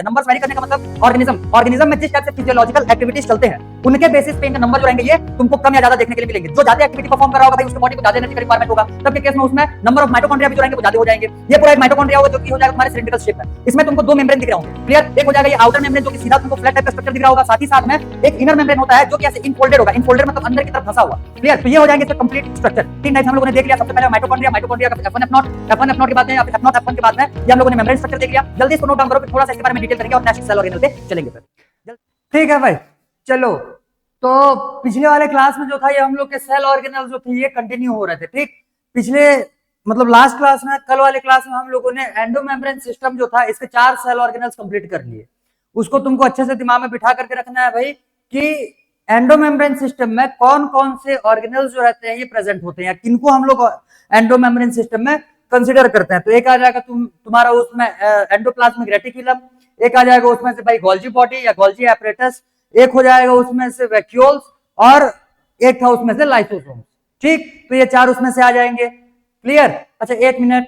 Numbers vary करने का मतलब ऑर्गेनिज्म में जिस टाइप से फिजियोलॉजिकल एक्टिविटीज चलते हैं उनके बेसिस पे इनके नंबर जो रहेंगे ये तुमको कम या ज्यादा देखने के लिए मिलेंगे। जो ज्यादा एक्टिविटी परफॉर्म कर रहा होगा भाई उसके बॉडी को ज्यादा एनर्जी का रिक्वायरमेंट होगा, तब के केस में उसमें नंबर ऑफ माइटोकॉन्ड्रिया भी जो रहेंगे वो ज्यादा हो जाएंगे। ये पूरा एक माइटोकॉन्ड्रिया होगा जो कि हो जाएगा तुम्हारे सिलिंड्रिकल शेप में। इसमें तुमको दो मेम्ब्रेन दिख रहे होंगे, क्लियर। एक हो जाएगा ये आउटर मेम्ब्रेन जो कि सीधा तुमको फ्लैट टाइप का स्ट्रक्चर दिख रहा होगा, साथ ही साथ में एक इनर मेम्ब्रेन होता है जो कि ऐसे इनफोल्डेड होगा। इनफोल्डेड मतलब अंदर की तरफ फंसा हुआ, क्लियर। तो ये हो जाएंगे इसका कंप्लीट स्ट्रक्चर। तीन टाइप हम लोगों ने देख लिया। सबसे पहले माइटोकॉन्ड्रिया का F1 F0 के बाद में या फिर F0 F1 के बाद में ये हम लोगों ने मेम्ब्रेन स्ट्रक्चर देख लिया। जल्दी इसको नोट डाउन करो, थोड़ा सा इसके बारे में डिटेल करेंगे और नेक्स्ट सेल ऑर्गेनल पे चलेंगे फिर। ठीक है भाई, चलो। तो पिछले वाले क्लास में जो था ये हम लोग के सेल ऑर्गेनल जो थे ये कंटिन्यू हो रहे थे, ठीक। पिछले मतलब लास्ट क्लास में, कल वाले क्लास में हम लोगों ने एंडोमेम्ब्रेन सिस्टम जो था इसके 4 सेल ऑर्गेनल्स कंप्लीट कर लिए। उसको तुमको अच्छे से दिमाग में बिठा करके रखना है भाई कि एंडोमेम्ब्रेन सिस्टम में कौन कौन से ऑर्गेनल्स जो रहते हैं ये प्रेजेंट होते हैं, किनको हम लोग एंडोमेम्ब्रेन सिस्टम में कंसिडर करते हैं। तो एक आ जाएगा तुम्हारा उसमें एंडोप्लाज्मिक रेटिकुलम, एक आ जाएगा उसमें से भाई गोल्जी बॉडी या गोल्जी एपरेटस, एक हो जाएगा उसमें से वैक्यूल्स और एक था उसमें से लाइसोसोम, ठीक। तो ये 4 उसमें से आ जाएंगे, क्लियर। अच्छा 1 मिनट,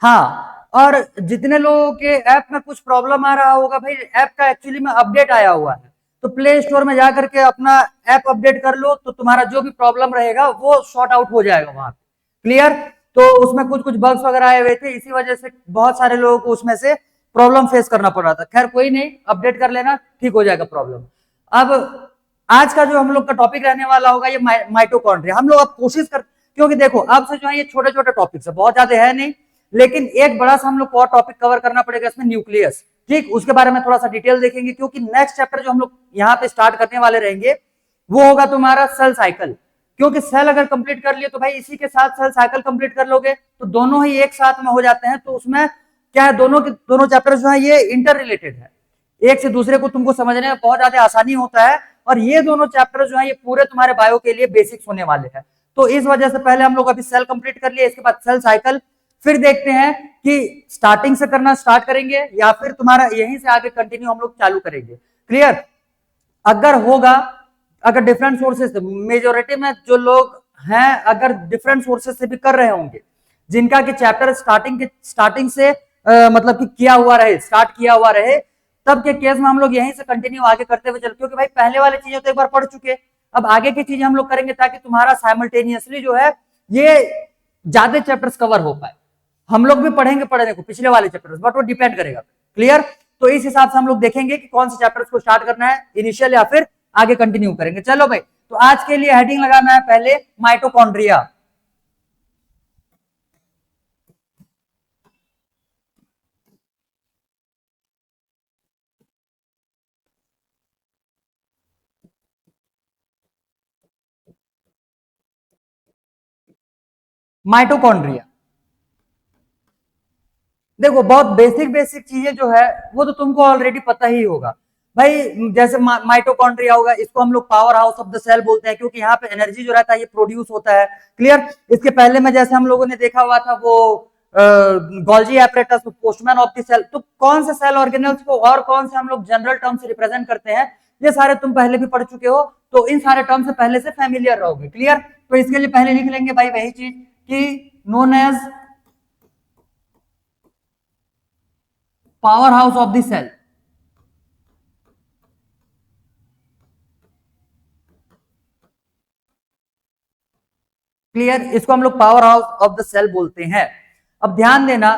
हाँ। और जितने लोगों के ऐप में कुछ प्रॉब्लम आ रहा होगा भाई, ऐप का एक्चुअली में अपडेट आया हुआ है, तो प्ले स्टोर में जाकर के अपना ऐप अपडेट कर लो, तो तुम्हारा जो भी प्रॉब्लम रहेगा वो सॉर्ट आउट हो जाएगा वहां पे, क्लियर। तो उसमें कुछ कुछ बग्स वगैरह आए हुए थे, इसी वजह से बहुत सारे लोगों को उसमें से प्रॉब्लम फेस करना पड़ रहा था। खैर कोई नहीं, अपडेट कर लेना, ठीक हो जाएगा प्रॉब्लम। अब आज का जो हम लोग का टॉपिक रहने वाला होगा ये माइटोकॉन्ड्रिया। हम लोग अब कोशिश कर, क्योंकि देखो अब से जो है ये छोटे छोटे टॉपिक्स है, बहुत ज्यादा है नहीं, लेकिन एक बड़ा सा हम लोग को और टॉपिक कवर करना पड़ेगा इसमें, न्यूक्लियस, ठीक। उसके बारे में थोड़ा सा डिटेल देखेंगे, क्योंकि नेक्स्ट चैप्टर जो हम लोग यहाँ पे स्टार्ट करने वाले रहेंगे वो होगा तुम्हारा सेल साइकिल। क्योंकि सेल अगर कंप्लीट कर लिए तो भाई इसी के साथ सेल साइकिल कंप्लीट कर लोगे तो दोनों ही एक साथ में हो जाते हैं। तो उसमें क्या है, दोनों चैप्टर जो है ये इंटर रिलेटेड है, एक से दूसरे को तुमको समझने में बहुत ज्यादा आसानी होता है। और ये दोनों चैप्टर जो है ये पूरे तुम्हारे बायो के लिए बेसिक्स होने वाले हैं। तो इस वजह से पहले हम लोग अभी सेल कंप्लीट कर लिए, इसके बाद सेल साइकिल, फिर देखते हैं कि स्टार्टिंग से करना स्टार्ट करेंगे या फिर तुम्हारा यहीं से आगे कंटिन्यू हम लोग चालू करेंगे, क्लियर। अगर होगा, अगर डिफरेंट सोर्सेस, मेजोरिटी में जो लोग हैं अगर डिफरेंट सोर्सेस से भी कर रहे होंगे, जिनका कि चैप्टर स्टार्टिंग से मतलब कि किया हुआ रहे, स्टार्ट किया हुआ रहे, तब के केस में हम लोग यहीं से कंटिन्यू आगे करते हुए चल, क्योंकि भाई पहले वाली चीजें तो एक बार पढ़ चुके, अब आगे की चीजें हम लोग करेंगे ताकि तुम्हारा साइमल्टेनियसली जो है ये ज्यादा चैप्टर्स कवर हो पाए। हम लोग भी पढ़ेंगे को पिछले वाले चैप्टर्स, बट वो डिपेंड करेगा, क्लियर। तो इस हिसाब से हम लोग देखेंगे कि कौन से चैप्टर्स को स्टार्ट करना है इनिशियल या फिर आगे कंटिन्यू करेंगे। चलो भाई, तो आज के लिए हेडिंग लगाना है पहले माइटोकॉन्ड्रिया। माइटोकॉन्ड्रिया देखो बहुत बेसिक बेसिक चीजें जो है वो तो तुमको ऑलरेडी पता ही होगा भाई। जैसे माइटोकॉन्ड्रिया होगा, इसको हम लोग power house of the cell बोलते हैं, क्योंकि यहाँ पे एनर्जी जो रहता है ये प्रोड्यूस होता है, क्लियर। इसके पहले में जैसे हम लोगों ने देखा हुआ था वो Golgi apparatus, postman of the cell. तो कौन से सेल ऑर्गेनल्स को और कौन से हम लोग जनरल टर्म से रिप्रेजेंट करते हैं ये सारे तुम पहले भी पढ़ चुके हो, तो इन सारे टर्म से पहले से फैमिलियर रहोगे, क्लियर। तो इसके लिए पहले लिख लेंगे भाई वही चीज कि known as power house of the cell. Clear, इसको हम लोग power house of the cell बोलते हैं। अब ध्यान देना,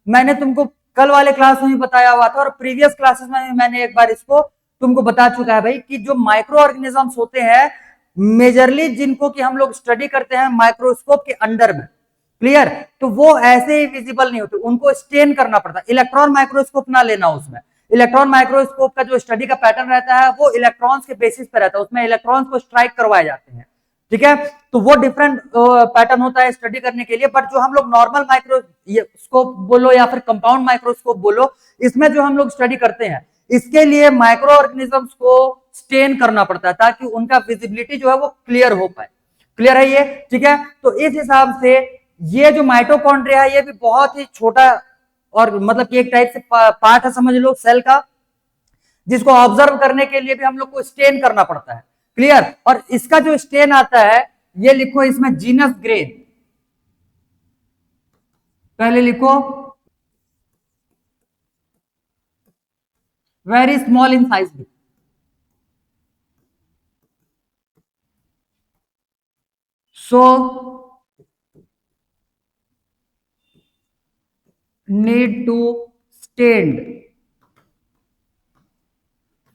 मैंने तुमको कल वाले क्लास में भी बताया हुआ था और प्रीवियस क्लासेस में भी मैंने एक बार इसको तुमको बता चुका है भाई कि जो माइक्रो ऑर्गेनिजम्स होते हैं मेजरली जिनको कि हम लोग स्टडी करते हैं माइक्रोस्कोप के अंडर में, क्लियर, तो वो ऐसे ही विजिबल नहीं होते, उनको स्टेन करना पड़ता है। इलेक्ट्रॉन माइक्रोस्कोप ना लेना, उसमें इलेक्ट्रॉन माइक्रोस्कोप का जो स्टडी का पैटर्न रहता है वो इलेक्ट्रॉन्स के बेसिस पे रहता है, उसमें इलेक्ट्रॉन्स को स्ट्राइक करवाए जाते हैं, ठीक है। तो वो डिफरेंट पैटर्न होता है स्टडी करने के लिए। बट जो हम लोग नॉर्मल माइक्रोस्कोप बोलो या फिर कंपाउंड माइक्रोस्कोप बोलो, इसमें जो हम लोग स्टडी करते हैं इसके लिए माइक्रो ऑर्गेनिजम्स को स्टेन करना पड़ता है ताकि उनका विजिबिलिटी जो है वो क्लियर हो पाए, क्लियर है ये, ठीक है। तो इस हिसाब से ये जो माइटोकॉन्ड्रिया है ये भी बहुत ही छोटा और मतलब कि एक टाइप से पार्ट है समझ लो सेल का, जिसको ऑब्जर्व करने के लिए भी हम लोग को स्टेन करना पड़ता है, क्लियर। और इसका जो स्टेन आता है ये लिखो इसमें जीनस ग्रेन, पहले लिखो वेरी स्मॉल इन साइज भी। सो need to stand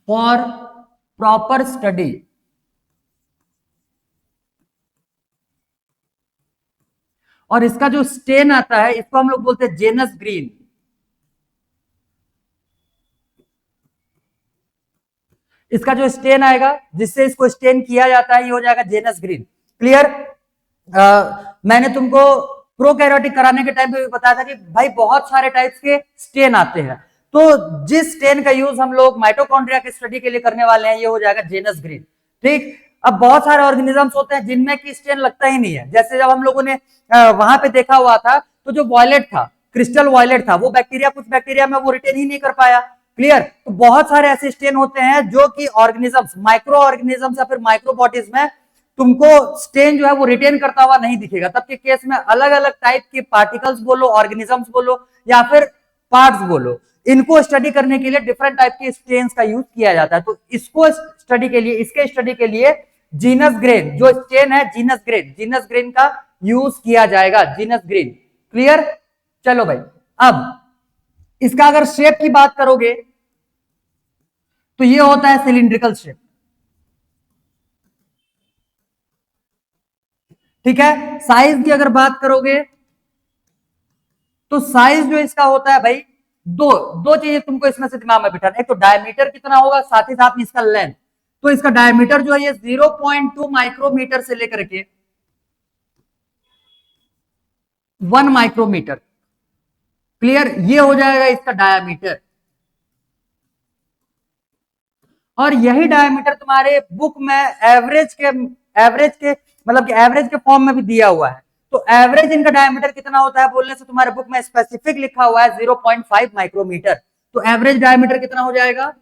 for proper study। और इसका जो स्टेन आता है इसको हम लोग बोलते हैं जेनस ग्रीन। इसका जो स्टेन आएगा जिससे इसको स्टेन किया जाता है ये हो जाएगा जेनस ग्रीन। क्लियर? मैंने तुमको प्रोकैरियोटिक कराने के टाइम पे भी बताया था कि भाई बहुत सारे टाइप्स के स्टेन आते हैं, तो जिस स्टेन का यूज हम लोग माइटोकॉन्ड्रिया की स्टडी के लिए करने वाले हैं ये हो जाएगा जेनस ग्रीन। ठीक। अब बहुत सारे ऑर्गेनिजम्स होते हैं जिनमें की स्टेन लगता ही नहीं है, जैसे जब हम लोगों ने वहां पे देखा हुआ था तो जो वॉयलेट था, क्रिस्टल वॉयलेट था, वो बैक्टीरिया, कुछ बैक्टीरिया में वो रिटेन ही नहीं कर पाया। क्लियर? तो बहुत सारे ऐसे स्टेन होते हैं जो कि ऑर्गेनिजम्स, माइक्रो ऑर्गेनिजम्स या फिर माइक्रोबॉडीज में तुमको स्टेन जो है वो रिटेन करता हुआ नहीं दिखेगा। तब के केस में अलग अलग टाइप के पार्टिकल्स बोलो, ऑर्गेनिजम्स बोलो या फिर पार्ट्स बोलो, इनको स्टडी करने के लिए डिफरेंट टाइप के स्टेन्स का यूज किया जाता है। तो इसको स्टडी के लिए, इसके स्टडी के लिए जीनस ग्रेन, जो स्टेन है जीनस ग्रेन, जीनस ग्रेन का यूज किया जाएगा, जीनस ग्रेन। क्लियर? चलो भाई, अब इसका अगर शेप की बात करोगे तो ये होता है सिलिंड्रिकल शेप। ठीक है? साइज की अगर बात करोगे तो साइज जो इसका होता है भाई, दो दो चीजें तुमको इसमें से दिमाग में बिठाना, एक तो डायमीटर कितना होगा, साथ ही साथ में इसका लेंथ। तो इसका डायमीटर जो है ये 0.2 माइक्रोमीटर से लेकर के 1 माइक्रोमीटर। क्लियर? ये हो जाएगा इसका डायमीटर। और यही डायमीटर तुम्हारे बुक में एवरेज के मतलब कि एवरेज के फॉर्म में भी दिया हुआ है। तो एवरेज इनका डायमीटर कितना होता है बोलने से तुम्हारे बुक में स्पेसिफिक लिखा हुआ है 0.5 माइक्रोमीटर। तो एवरेज डायमीटर कितना हो जाएगा?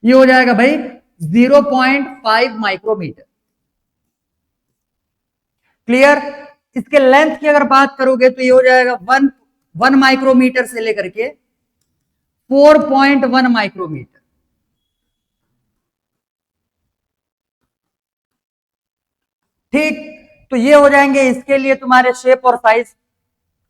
ये हो जाएगा भाई 0.5 माइक्रोमीटर। क्लियर? इसके लेंथ की अगर बात करोगे तो ये हो जाएगा 1 माइक्रोमीटर से लेकर के 4.1 माइक्रोमीटर। ठीक। तो ये हो जाएंगे इसके लिए तुम्हारे शेप और साइज।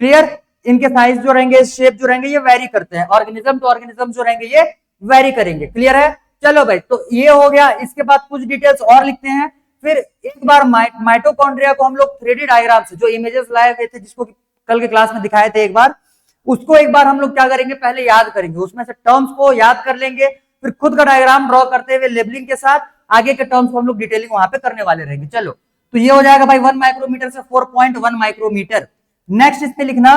क्लियर? इनके साइज जो रहेंगे, शेप जो रहेंगे, ये वेरी करते हैं, ऑर्गेनिज्म टू ऑर्गेनिज्म जो रहेंगे ये वेरी करेंगे। क्लियर है? चलो भाई, तो ये हो गया। इसके बाद कुछ डिटेल्स और लिखते हैं। फिर एक बार माइटोकॉन्ड्रिया को हम लोग 3D डायग्राम से, जो इमेजेस लाए गए थे जिसको कल के क्लास में दिखाए थे एक बार, उसको एक बार हम लोग क्या करेंगे, पहले याद करेंगे, उसमें से टर्म्स को याद कर लेंगे, फिर खुद का डायग्राम ड्रॉ करते हुए लेबलिंग के साथ आगे के टर्म्स को हम लोग डिटेलिंग वहां पे करने वाले रहेंगे। चलो, तो ये हो जाएगा भाई 1 माइक्रोमीटर से 4.1 माइक्रोमीटर। नेक्स्ट इस पे लिखना,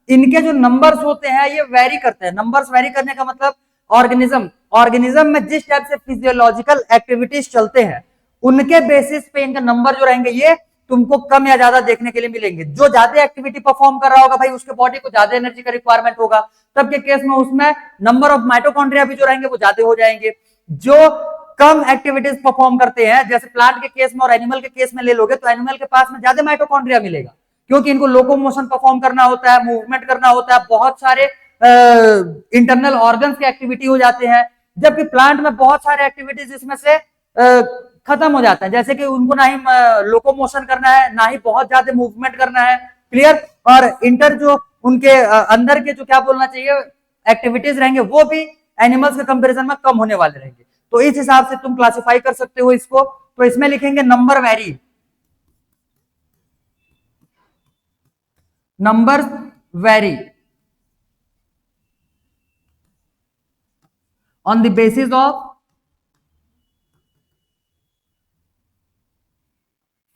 इनके जो नंबर्स होते हैं ये वेरी करते हैं। नंबर्स वेरी करने का मतलब ऑर्गेनिज्म में जिस टाइप से फिजियोलॉजिकल एक्टिविटीज चलते हैं उनके बेसिस पे इनका नंबर जो रहेंगे ये तुमको कम या ज्यादा देखने के लिए मिलेंगे। जो ज्यादा एक्टिविटी परफॉर्म कर रहा होगा भाई उसके बॉडी को ज्यादा एनर्जी का रिक्वायरमेंट होगा, तब के केस में उसमें नंबर ऑफ माइटोकॉन्ड्रिया भी जो रहेंगे वो ज्यादा हो जाएंगे। जो कम एक्टिविटीज परफॉर्म करते हैं, जैसे प्लांट के केस में और एनिमल के केस में ले लोगे, तो एनिमल के पास में ज्यादा माइटोकॉन्ड्रिया मिलेगा, क्योंकि इनको लोकोमोशन परफॉर्म करना होता है, मूवमेंट करना होता है, बहुत सारे इंटरनल ऑर्गन्स की एक्टिविटी हो जाते हैं। जबकि प्लांट में बहुत सारे एक्टिविटीज इसमें से खत्म हो जाता है, जैसे कि उनको ना ही लोकोमोशन करना है, ना ही बहुत ज्यादा मूवमेंट करना है। क्लियर? और इंटर जो उनके अंदर के जो क्या बोलना चाहिए एक्टिविटीज रहेंगे वो भी एनिमल्स के कंपैरिजन में कम होने वाले रहेंगे। तो इस हिसाब से तुम क्लासिफाई कर सकते हो इसको। तो इसमें लिखेंगे number very, number very on the basis of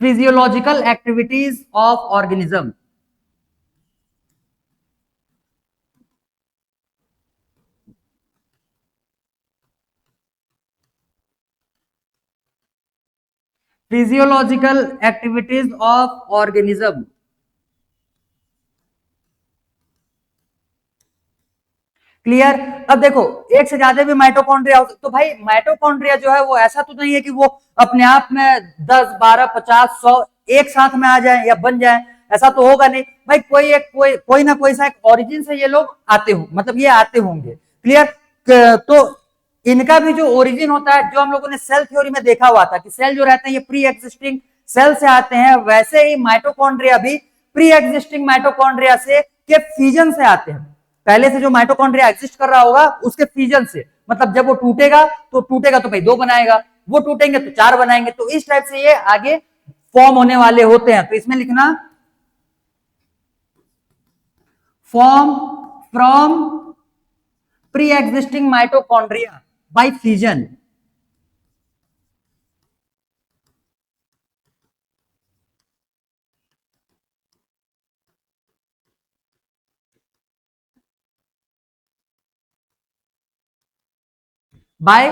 physiological activities of organism। Physiological activities of organism. Clear? अब देखो, एक से ज्यादा भी माइटोकॉन्ड्रिया हो, तो भाई माइटोकॉन्ड्रिया जो है वो ऐसा तो नहीं है कि वो अपने आप में 10, 12, 50, 100 एक साथ में आ जाए या बन जाए। ऐसा तो होगा नहीं भाई, कोई ना कोई सा एक ओरिजिन से ये लोग आते हो, मतलब ये आते होंगे। क्लियर? तो इनका भी जो ओरिजिन होता है, जो हम लोगों ने सेल थ्योरी में देखा हुआ था कि सेल जो रहते हैं ये प्री एग्जिस्टिंग सेल से आते हैं, वैसे ही माइटोकॉन्ड्रिया भी प्री एग्जिस्टिंग माइटोकॉन्ड्रिया से के फ्यूजन से आते हैं। पहले से जो माइटोकॉन्ड्रिया एग्जिस्ट कर रहा होगा उसके फ्यूजन से, मतलब जब वो टूटेगा तो भाई 2 बनाएगा, वो टूटेंगे तो 4 बनाएंगे, तो इस टाइप से ये आगे फॉर्म होने वाले होते हैं। तो इसमें लिखना form from pre existing mitochondria bye fusion. Bye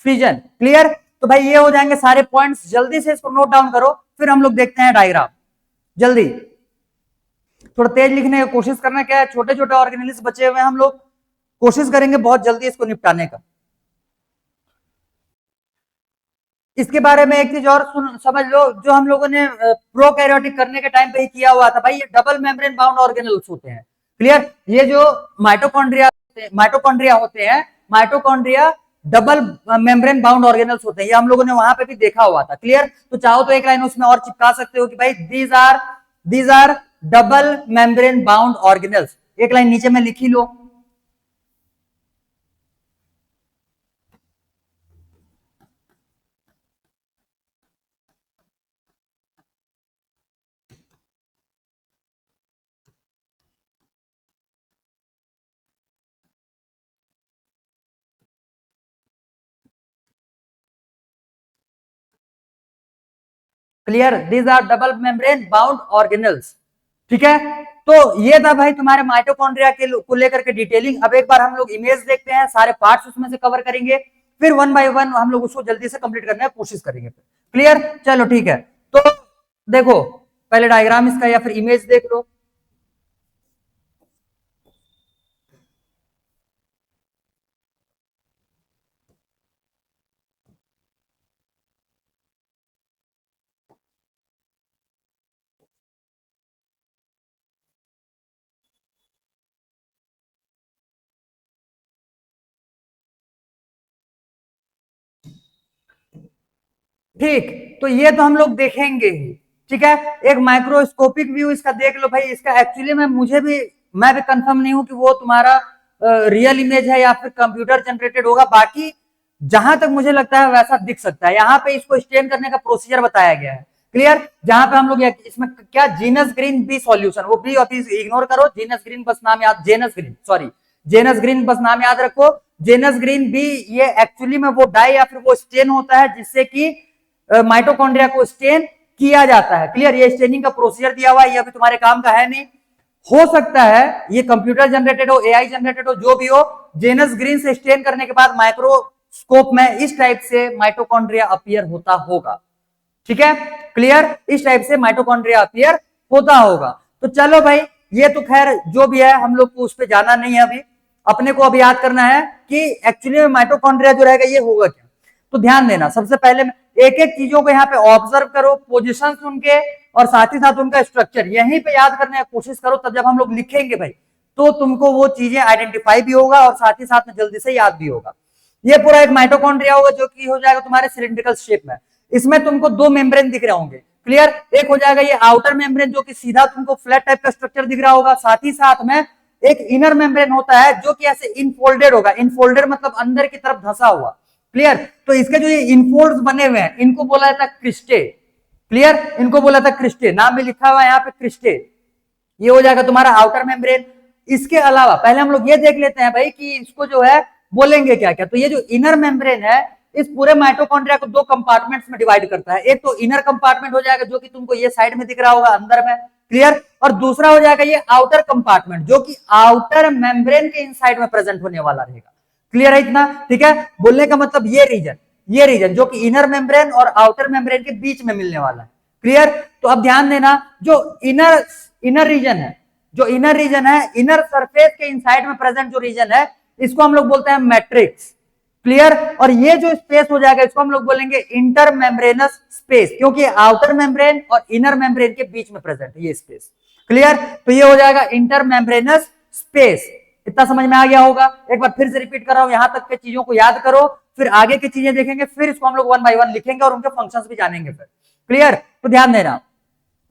fusion. Clear? तो भाई ये हो जाएंगे सारे पॉइंट्स, जल्दी से इसको नोट डाउन करो, फिर हम लोग देखते हैं डायग्राम। जल्दी थोड़ा तेज लिखने की कोशिश करना, क्या है छोटे छोटे ऑर्गेनेल्स बचे हुए हैं, हम लोग कोशिश करेंगे बहुत जल्दी इसको निपटाने का। इसके बारे में एक चीज और समझ लो, जो हम लोगों ने प्रोकैरियोटिक करने के टाइम पे ही किया हुआ था भाई, ये डबल मेम्ब्रेन बाउंड ऑर्गेनेल्स होते हैं। क्लियर? ये जो माइटोकॉन्ड्रिया होते हैं, mitochondria double membrane bound organelles होते हैं, ये हम लोगों ने वहां पे भी देखा हुआ था। क्लियर? तो चाहो तो एक लाइन उसमें और चिपका सकते हो कि भाई these are double membrane bound organelles, एक लाइन नीचे में लिखी लो। Clear? These are double membrane bound organelles. ठीक है? तो ये था भाई तुम्हारे माइटोकॉन्ड्रिया के को लेकर के डिटेलिंग। अब एक बार हम लोग इमेज देखते हैं, सारे पार्ट्स उसमें से कवर करेंगे, फिर 1 बाय 1 हम लोग उसको जल्दी से कंप्लीट करने की कोशिश करेंगे। क्लियर? चलो ठीक है, तो देखो पहले डायग्राम इसका या फिर इमेज देख लो। ठीक, तो ये तो हम लोग देखेंगे ही। ठीक है, एक माइक्रोस्कोपिक व्यू इसका देख लो भाई। इसका एक्चुअली में मैं भी कंफर्म नहीं हूं कि वो तुम्हारा रियल इमेज है या फिर कंप्यूटर जनरेटेड होगा। बाकी जहां तक मुझे लगता है वैसा दिख सकता है। यहाँ पे इसको स्टेन करने का प्रोसीजर बताया गया है। क्लियर? जहां पे हम लोग इसमें क्या जीनस ग्रीन बी सॉल्यूशन, वो बी ऑफिस इग्नोर करो, जीनस ग्रीन बस नाम याद, जेनस ग्रीन बस नाम याद रखो। जेनस ग्रीन बी ये एक्चुअली में वो डाई या फिर वो स्टेन होता है जिससे कि माइटोकॉन्ड्रिया को स्टेन किया जाता है। क्लियर? ये स्टेनिंग का प्रोसीजर दिया हुआ है, ये अभी तुम्हारे काम का है नहीं। हो सकता है ये कंप्यूटर जनरेटेड हो, एआई जनरेटेड हो, जो भी हो, जेनस ग्रीन से स्टेन करने के बाद माइक्रोस्कोप में इस टाइप से माइटोकॉन्ड्रिया अपीयर होता होगा। ठीक है? क्लियर? इस टाइप से माइटोकॉन्ड्रिया अपीयर होता होगा। तो चलो भाई, ये तो खैर जो भी है, हम लोग को उस पर जाना नहीं है अभी। अपने को अब याद करना है कि एक्चुअली में माइटोकॉन्ड्रिया जो रहेगा ये होगा क्या। तो ध्यान देना, सबसे पहले एक एक चीजों को यहाँ पे ऑब्जर्व करो, पोजिशन उनके और साथ ही साथ उनका स्ट्रक्चर यहीं पे याद करने की कोशिश करो। तब जब हम लोग लिखेंगे भाई तो तुमको वो चीजें आइडेंटिफाई भी होगा और साथ ही साथ में जल्दी से याद भी होगा। ये पूरा एक माइटोकॉन्ड्रिया होगा जो कि हो जाएगा तुम्हारे सिलिंड्रिकल शेप में। इसमें तुमको 2 मेम्ब्रेन दिख रहे होंगे। क्लियर? एक हो जाएगा ये आउटर मेम्ब्रेन जो कि सीधा तुमको फ्लैट टाइप का स्ट्रक्चर दिख रहा होगा, साथ ही साथ में एक इनर मेम्ब्रेन होता है जो कि ऐसे इनफोल्डेड होगा। इनफोल्डेड मतलब अंदर की तरफ धंसा हुआ। क्लियर? तो इसके जो ये इनफोल्ड्स बने हुए हैं इनको बोला जाता है क्रिस्टे। क्लियर? इनको बोला था क्रिस्टे, नाम में लिखा हुआ है यहाँ पे क्रिस्टे। ये हो जाएगा तुम्हारा आउटर मेम्ब्रेन। इसके अलावा पहले हम लोग ये देख लेते हैं भाई कि इसको जो है बोलेंगे क्या क्या। तो ये जो इनर मेम्ब्रेन है इस पूरे माइटोकॉन्ड्रिया को 2 कंपार्टमेंट्स में डिवाइड करता है। एक तो इनर कंपार्टमेंट हो जाएगा जो कि तुमको ये साइड में दिख रहा होगा अंदर में। क्लियर? और दूसरा हो जाएगा ये आउटर कंपार्टमेंट जो कि आउटर मेम्ब्रेन के इनसाइड में प्रेजेंट होने वाला रहेगा। क्लियर है इतना? ठीक है, बोलने का मतलब ये रीजन जो कि इनर मेम्ब्रेन और आउटर मेम्ब्रेन के बीच में मिलने वाला है। क्लियर? तो अब ध्यान देना, जो इनर रीजन है, इनर सरफेस के इनसाइड में प्रेजेंट जो रीजन है इसको हम लोग बोलते हैं मैट्रिक्स। क्लियर। और ये जो स्पेस हो जाएगा इसको हम लोग बोलेंगे इंटर मेम्ब्रेनस स्पेस, क्योंकि आउटर मेम्ब्रेन और इनर मेम्ब्रेन के बीच में प्रेजेंट है ये स्पेस। क्लियर। तो ये हो जाएगा इंटर मेम्ब्रेनस स्पेस। इतना समझ में आ गया होगा। एक बार फिर से रिपीट कर रहा हूं, यहां तक के चीजों को याद करो, फिर आगे की चीजें देखेंगे, फिर इसको हम लोग वन बाय वन लिखेंगे और उनके फंक्शंस भी जानेंगे फिर। क्लियर। तो ध्यान देना,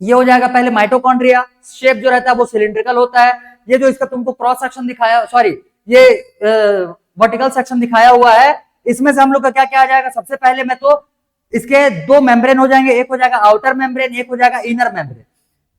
ये हो जाएगा पहले माइटोकॉन्ड्रिया। शेप जो रहता है वो सिलिंड्रिकल होता है। ये जो इसका तुमको क्रॉस सेक्शन दिखाया, सॉरी ये वर्टिकल सेक्शन दिखाया हुआ है, इसमें से हम लोग का क्या क्या आ जाएगा। सबसे पहले में तो इसके दो मेम्ब्रेन हो जाएंगे, एक हो जाएगा आउटर मेम्ब्रेन, एक हो जाएगा इनर मेम्ब्रेन।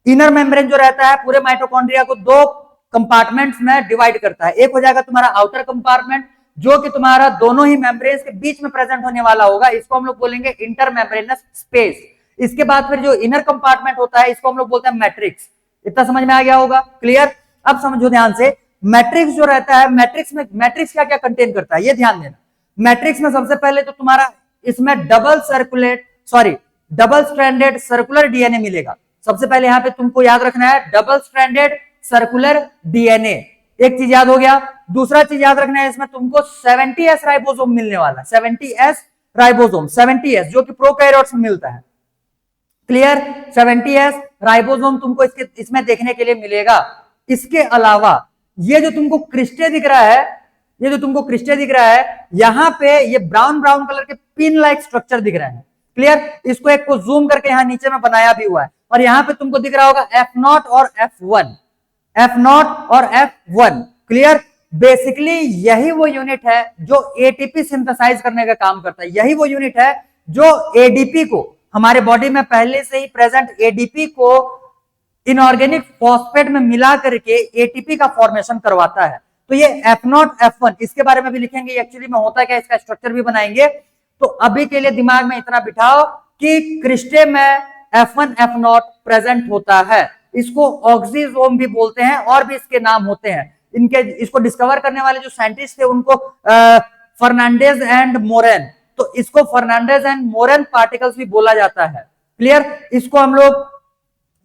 इनर मेम्ब्रेन जो रहता है पूरे माइटोकॉन्ड्रिया को दो कंपार्टमेंट्स में डिवाइड करता है। एक हो जाएगा तुम्हारा आउटर कंपार्टमेंट, जो कि तुम्हारा दोनों ही मेम्ब्रेन के बीच में प्रेजेंट होने वाला होगा, इसको हम लोग बोलेंगे इंटर मेम्ब्रेनस स्पेस। इसके बाद फिर जो इनर कंपार्टमेंट होता है इसको हम लोग बोलते हैं मैट्रिक्स। इतना समझ में आ गया होगा। क्लियर। अब समझो ध्यान से, मैट्रिक्स जो रहता है, मैट्रिक्स में मैट्रिक्स क्या क्या कंटेन करता है ये ध्यान देना। मैट्रिक्स में सबसे पहले तो तुम्हारा इसमें डबल स्ट्रैंडेड सर्कुलर डीएनए मिलेगा। सबसे पहले यहां पे तुमको याद रखना है डबल स्ट्रैंडेड सर्कुलर डीएनए, एक चीज याद हो गया। दूसरा चीज याद रखना है, इसमें तुमको 70s राइबोसोम मिलने वाला, 70s राइबोसोम, 70s जो कि प्रोकैरियोट्स में मिलता है। क्लियर। 70s राइबोसोम तुमको इसमें देखने के लिए मिलेगा। इसके अलावा ये जो तुमको क्रिस्टे दिख रहा है, ये जो तुमको क्रिस्टे दिख रहा है, यहां पे ये ब्राउन ब्राउन कलर के पिन लाइक स्ट्रक्चर दिख रहे हैं। क्लियर। इसको एक को जूम करके यहां नीचे में बनाया भी हुआ है, और यहां पे तुमको दिख रहा होगा F0 और F1, F0 और F1। क्लियर। बेसिकली यही वो यूनिट है जो एटीपी सिंथेसाइज करने का काम करता है। यही वो यूनिट है जो एडीपी को, हमारे बॉडी में पहले से ही प्रेजेंट एडीपी को इनऑर्गेनिक फॉस्फेट में मिला करके एटीपी का फॉर्मेशन करवाता है। तो ये F0 F1 इसके बारे में भी लिखेंगे, एक्चुअली में होता है क्या, इसका स्ट्रक्चर भी बनाएंगे। तो अभी के लिए दिमाग में इतना बिठाओ कि क्रिस्टे में F1 F0 प्रेजेंट होता है। इसको ऑक्सीजोम भी बोलते हैं, और भी इसके नाम होते हैं। इनके इसको डिस्कवर करने वाले जो साइंटिस्ट थे उनको फर्नांडेज एंड मोरेन, तो इसको फर्नांडेज एंड मोरेन पार्टिकल्स भी बोला जाता है। क्लियर। इसको हम लोग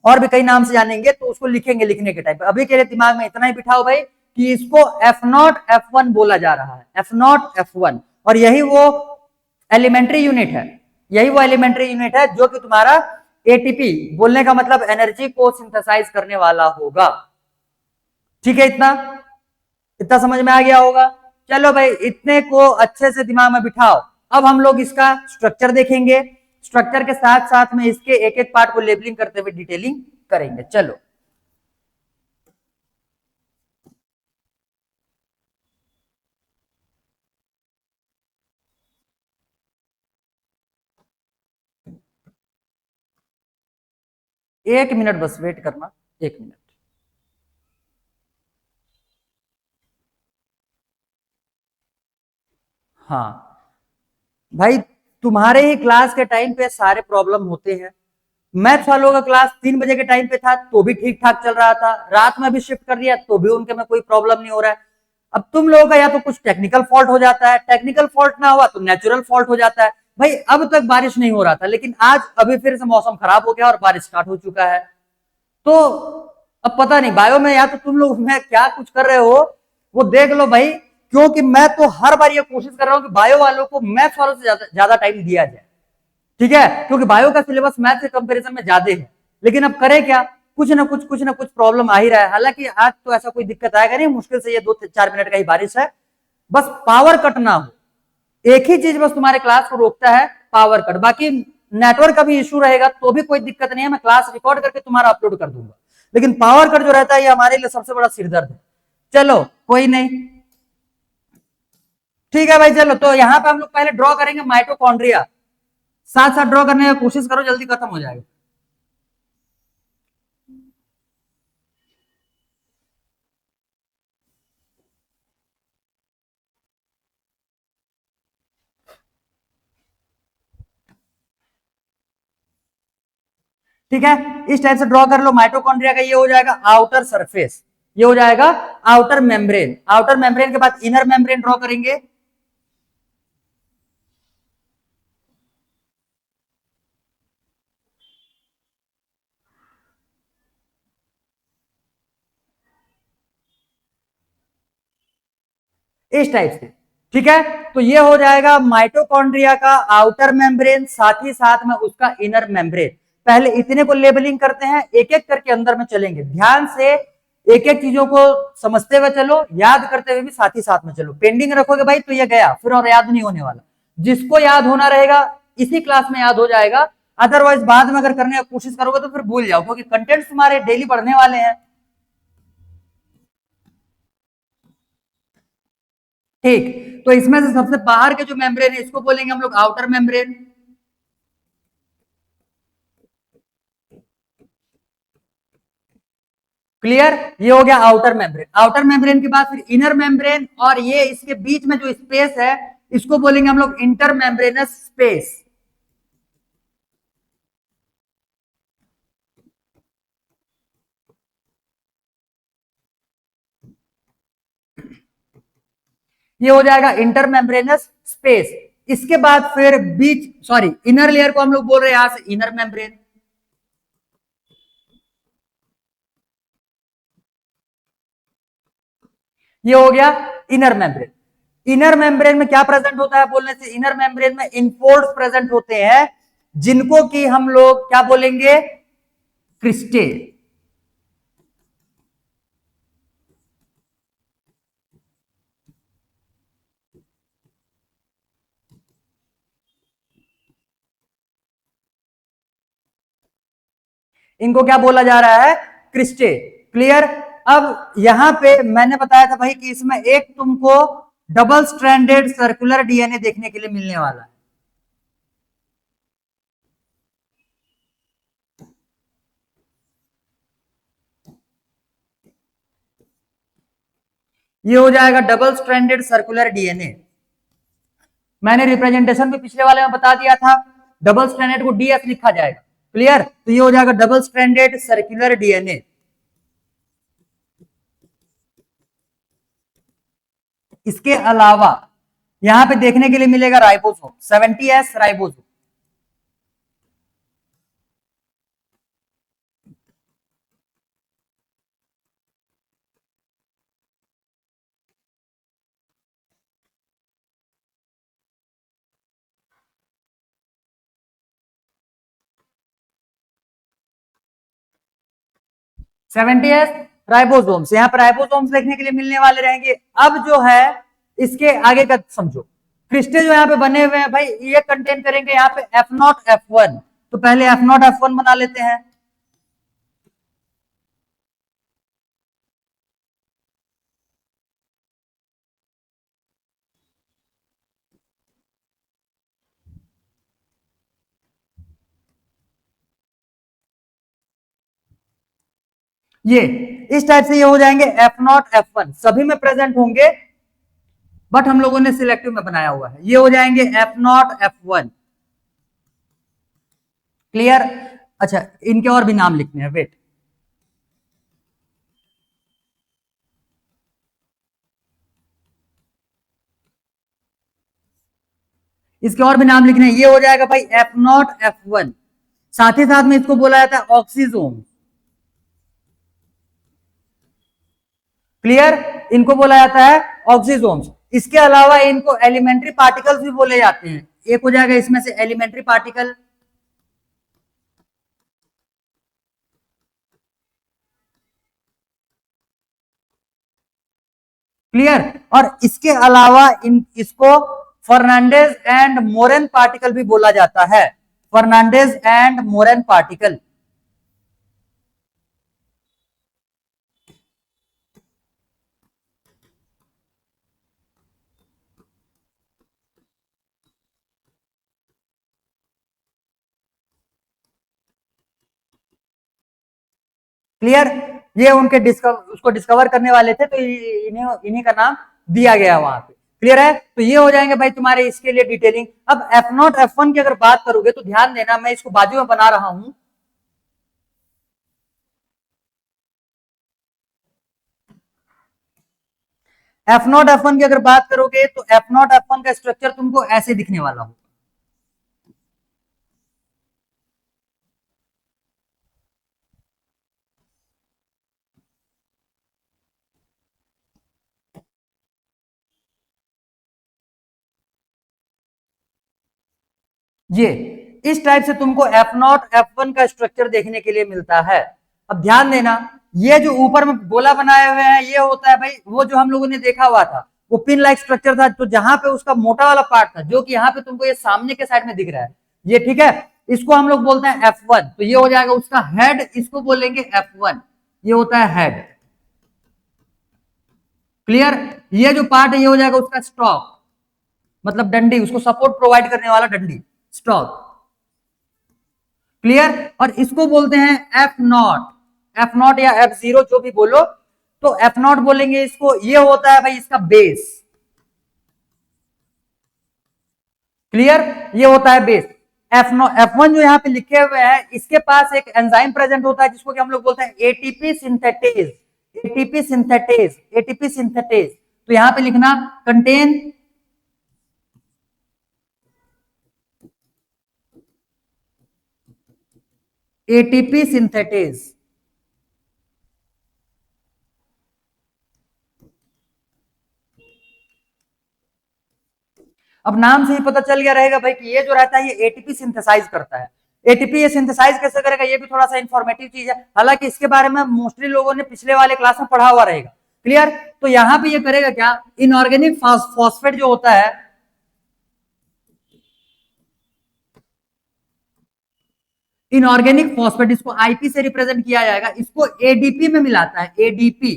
और भी कई नाम से जानेंगे, तो उसको लिखेंगे लिखने के टाइम पे। अभी के लिए दिमाग में इतना ही बिठाओ भाई कि इसको F0 F1 बोला जा रहा है, F0 F1। और यही वो एलिमेंट्री यूनिट है, यही वो एलिमेंट्री यूनिट है जो कि तुम्हारा एटीपी, बोलने का मतलब एनर्जी को सिंथेसाइज करने वाला होगा। ठीक है। इतना इतना समझ में आ गया होगा। चलो भाई, इतने को अच्छे से दिमाग में बिठाओ। अब हम लोग इसका स्ट्रक्चर देखेंगे, स्ट्रक्चर के साथ साथ में इसके एक एक पार्ट को लेबलिंग करते हुए डिटेलिंग करेंगे। चलो, एक मिनट बस वेट करना, एक मिनट। हाँ भाई, तुम्हारे ही क्लास के टाइम पे सारे प्रॉब्लम होते हैं। मैथ्स वालों का क्लास 3 बजे के टाइम पे था तो भी ठीक ठाक चल रहा था, रात में भी शिफ्ट कर दिया तो भी उनके में कोई प्रॉब्लम नहीं हो रहा है। अब तुम लोगों का या तो कुछ टेक्निकल फॉल्ट हो जाता है, टेक्निकल फॉल्ट ना हुआ तो नेचुरल फॉल्ट हो जाता है। भाई अब तक बारिश नहीं हो रहा था, लेकिन आज अभी फिर से मौसम खराब हो गया और बारिश स्टार्ट हो चुका है। तो अब पता नहीं बायो में या तो तुम लोग में क्या कुछ कर रहे हो, वो देख लो भाई। क्योंकि मैं तो हर बार ये कोशिश कर रहा हूं कि बायो वालों को मैथ्स वालों से ज्यादा टाइम दिया जाए। ठीक है, क्योंकि बायो का सिलेबस मैथ के कंपैरिजन में ज्यादा है। लेकिन अब करें क्या, कुछ ना कुछ प्रॉब्लम आ ही रहा है। हालांकि आज तो ऐसा कोई दिक्कत आएगा नहीं, मुश्किल से ये 2-4 मिनट का ही बारिश है, बस पावर कट ना हो। एक ही चीज बस तुम्हारे क्लास को रोकता है, पावर कट। बाकी नेटवर्क का भी इशू रहेगा तो भी कोई दिक्कत नहीं है, मैं क्लास रिकॉर्ड करके तुम्हारा अपलोड कर दूंगा। लेकिन पावर कट जो रहता है ये हमारे लिए सबसे बड़ा सिरदर्द है। चलो कोई नहीं, ठीक है भाई। चलो, तो यहां पे हम लोग पहले ड्रॉ करेंगे माइटोकॉन्ड्रिया। साथ साथ ड्रॉ करने की कोशिश करो, जल्दी खत्म हो जाएगा। ठीक है, इस टाइप से ड्रॉ कर लो माइटोकॉन्ड्रिया का। ये हो जाएगा आउटर सरफेस, ये हो जाएगा आउटर मेम्ब्रेन। आउटर मेम्ब्रेन के बाद इनर मेम्ब्रेन ड्रॉ करेंगे। इस टाइप से। ठीक है, तो ये हो जाएगा माइटोकॉन्ड्रिया का आउटर मेम्ब्रेन, साथ ही साथ में उसका इनर मेम्ब्रेन। पहले इतने को लेबलिंग करते हैं, एक एक करके अंदर में चलेंगे, ध्यान से एक एक चीजों को समझते हुए चलो, याद करते हुए भी साथ ही साथ में चलो। पेंडिंग रखोगे भाई तो ये गया, फिर और याद नहीं होने वाला। जिसको याद होना रहेगा इसी क्लास में याद हो जाएगा, अदरवाइज बाद में अगर करने की कोशिश करोगे तो फिर भूल जाओ, क्योंकि कंटेंट्स तुम्हारे डेली पढ़ने वाले हैं। ठीक, तो इसमें से सबसे बाहर के जो मेम्ब्रेन है इसको बोलेंगे हम लोग आउटर मेम्ब्रेन। क्लियर, ये हो गया आउटर मेम्ब्रेन। आउटर मेम्ब्रेन के बाद फिर इनर मेम्ब्रेन, और ये इसके बीच में जो स्पेस है इसको बोलेंगे हम लोग इंटर मेम्ब्रेनस स्पेस। ये हो जाएगा इंटर मेम्ब्रेनस स्पेस। इसके बाद फिर बीच, सॉरी, इनर लेयर को हम लोग बोल रहे हैं यहां से इनर मेम्ब्रेन। ये हो गया इनर मेम्ब्रेन। इनर मेम्ब्रेन में क्या प्रेजेंट होता है बोलने से, इनर मेम्ब्रेन में इनफोल्ड्स प्रेजेंट होते हैं, जिनको कि हम लोग क्या बोलेंगे, क्रिस्टे। इनको क्या बोला जा रहा है, क्रिस्टे। क्लियर। अब यहां पे मैंने बताया था भाई कि इसमें एक तुमको डबल स्ट्रैंडेड सर्कुलर डीएनए देखने के लिए मिलने वाला है। ये हो जाएगा डबल स्ट्रैंडेड सर्कुलर डीएनए। मैंने रिप्रेजेंटेशन भी पिछले वाले में बता दिया था, डबल स्ट्रैंडेड को डीएस लिखा जाएगा। क्लियर, तो ये हो जाएगा डबल स्ट्रैंडेड सर्कुलर डीएनए। इसके अलावा यहां पे देखने के लिए मिलेगा ribosome, 70S ribosome. Seventy S ribosomes, यहाँ पर राइबोसोम्स देखने के लिए मिलने वाले रहेंगे। अब जो है इसके आगे का समझो, क्रिस्टल जो यहाँ पे बने हुए हैं भाई, ये कंटेन करेंगे यहाँ पे F0 F1। तो पहले F0 F1 बना लेते हैं। ये इस टाइप से ये हो जाएंगे F0 F1, सभी में प्रेजेंट होंगे, बट हम लोगों ने सिलेक्टिव में बनाया हुआ है। ये हो जाएंगे F0 F1। क्लियर। अच्छा, इनके और भी नाम लिखने हैं, वेट। इसके और भी नाम लिखने हैं। ये हो जाएगा भाई F0 F1। साथ ही साथ में इसको बोला जाता है ऑक्सीजोम। क्लियर, इनको बोला जाता है ऑक्सीजोम्स। इसके अलावा इनको एलिमेंट्री पार्टिकल्स भी बोले जाते हैं। एक हो जाएगा इसमें से एलिमेंट्री पार्टिकल। क्लियर, और इसके अलावा इसको फर्नांडेज एंड मोरेन पार्टिकल भी बोला जाता है। Fernandez and Moran particle. Clear, ये उनके उसको डिस्कवर करने वाले थे, तो इन्हीं इन्हीं का नाम दिया गया वहां पे। क्लियर है, तो ये हो जाएंगे भाई तुम्हारे इसके लिए डिटेलिंग। अब F0 F1 की अगर बात करोगे तो ध्यान देना, मैं इसको बाजू में बना रहा हूं। F0 F1 की अगर बात करोगे तो F0 F1 का स्ट्रक्चर तुमको ऐसे दिखने वाला हो। ये इस टाइप से तुमको F0 F1 का स्ट्रक्चर देखने के लिए मिलता है। अब ध्यान देना, ये जो ऊपर में गोला बनाए हुए हैं ये होता है भाई वो जो हम लोगों ने देखा हुआ था, वो पिन लाइक स्ट्रक्चर था, तो जहां पे उसका मोटा वाला पार्ट था जो कि यहाँ पे तुमको ये सामने के साइड में दिख रहा है, ये ठीक है, इसको हम लोग बोलते हैं F1। तो ये हो जाएगा उसका हेड, इसको बोलेंगे F1, ये होता है हेड। क्लियर? ये जो पार्ट है ये हो जाएगा उसका स्टॉक, मतलब डंडी, उसको सपोर्ट प्रोवाइड करने वाला डंडी, स्टॉक। क्लियर? और इसको बोलते हैं F0 या F0 जो भी बोलो, तो F0 बोलेंगे इसको। ये होता है भाई इसका बेस। क्लियर? ये होता है बेस। F1 जो यहां पे लिखे हुए हैं, इसके पास एक एंजाइम प्रेजेंट होता है जिसको कि हम लोग बोलते हैं ATP synthetase. ATP synthetase, ATP synthetase. तो यहां पे लिखना कंटेन एटीपी सिंथेटेज। अब नाम से ही पता चल गया रहेगा भाई कि ये जो रहता है ये एटीपी सिंथेसाइज करता है। एटीपी ये सिंथेसाइज कैसे करेगा, ये भी थोड़ा सा इंफॉर्मेटिव चीज है, हालांकि इसके बारे में मोस्टली लोगों ने पिछले वाले क्लास में पढ़ा हुआ रहेगा। क्लियर? तो यहां पे ये करेगा क्या, इनऑर्गेनिक फॉस्फेट जो होता है, इनऑर्गेनिक फॉस्फेट, इसको आईपी से रिप्रेजेंट किया जाएगा, इसको एडीपी में मिलाता है। एडीपी,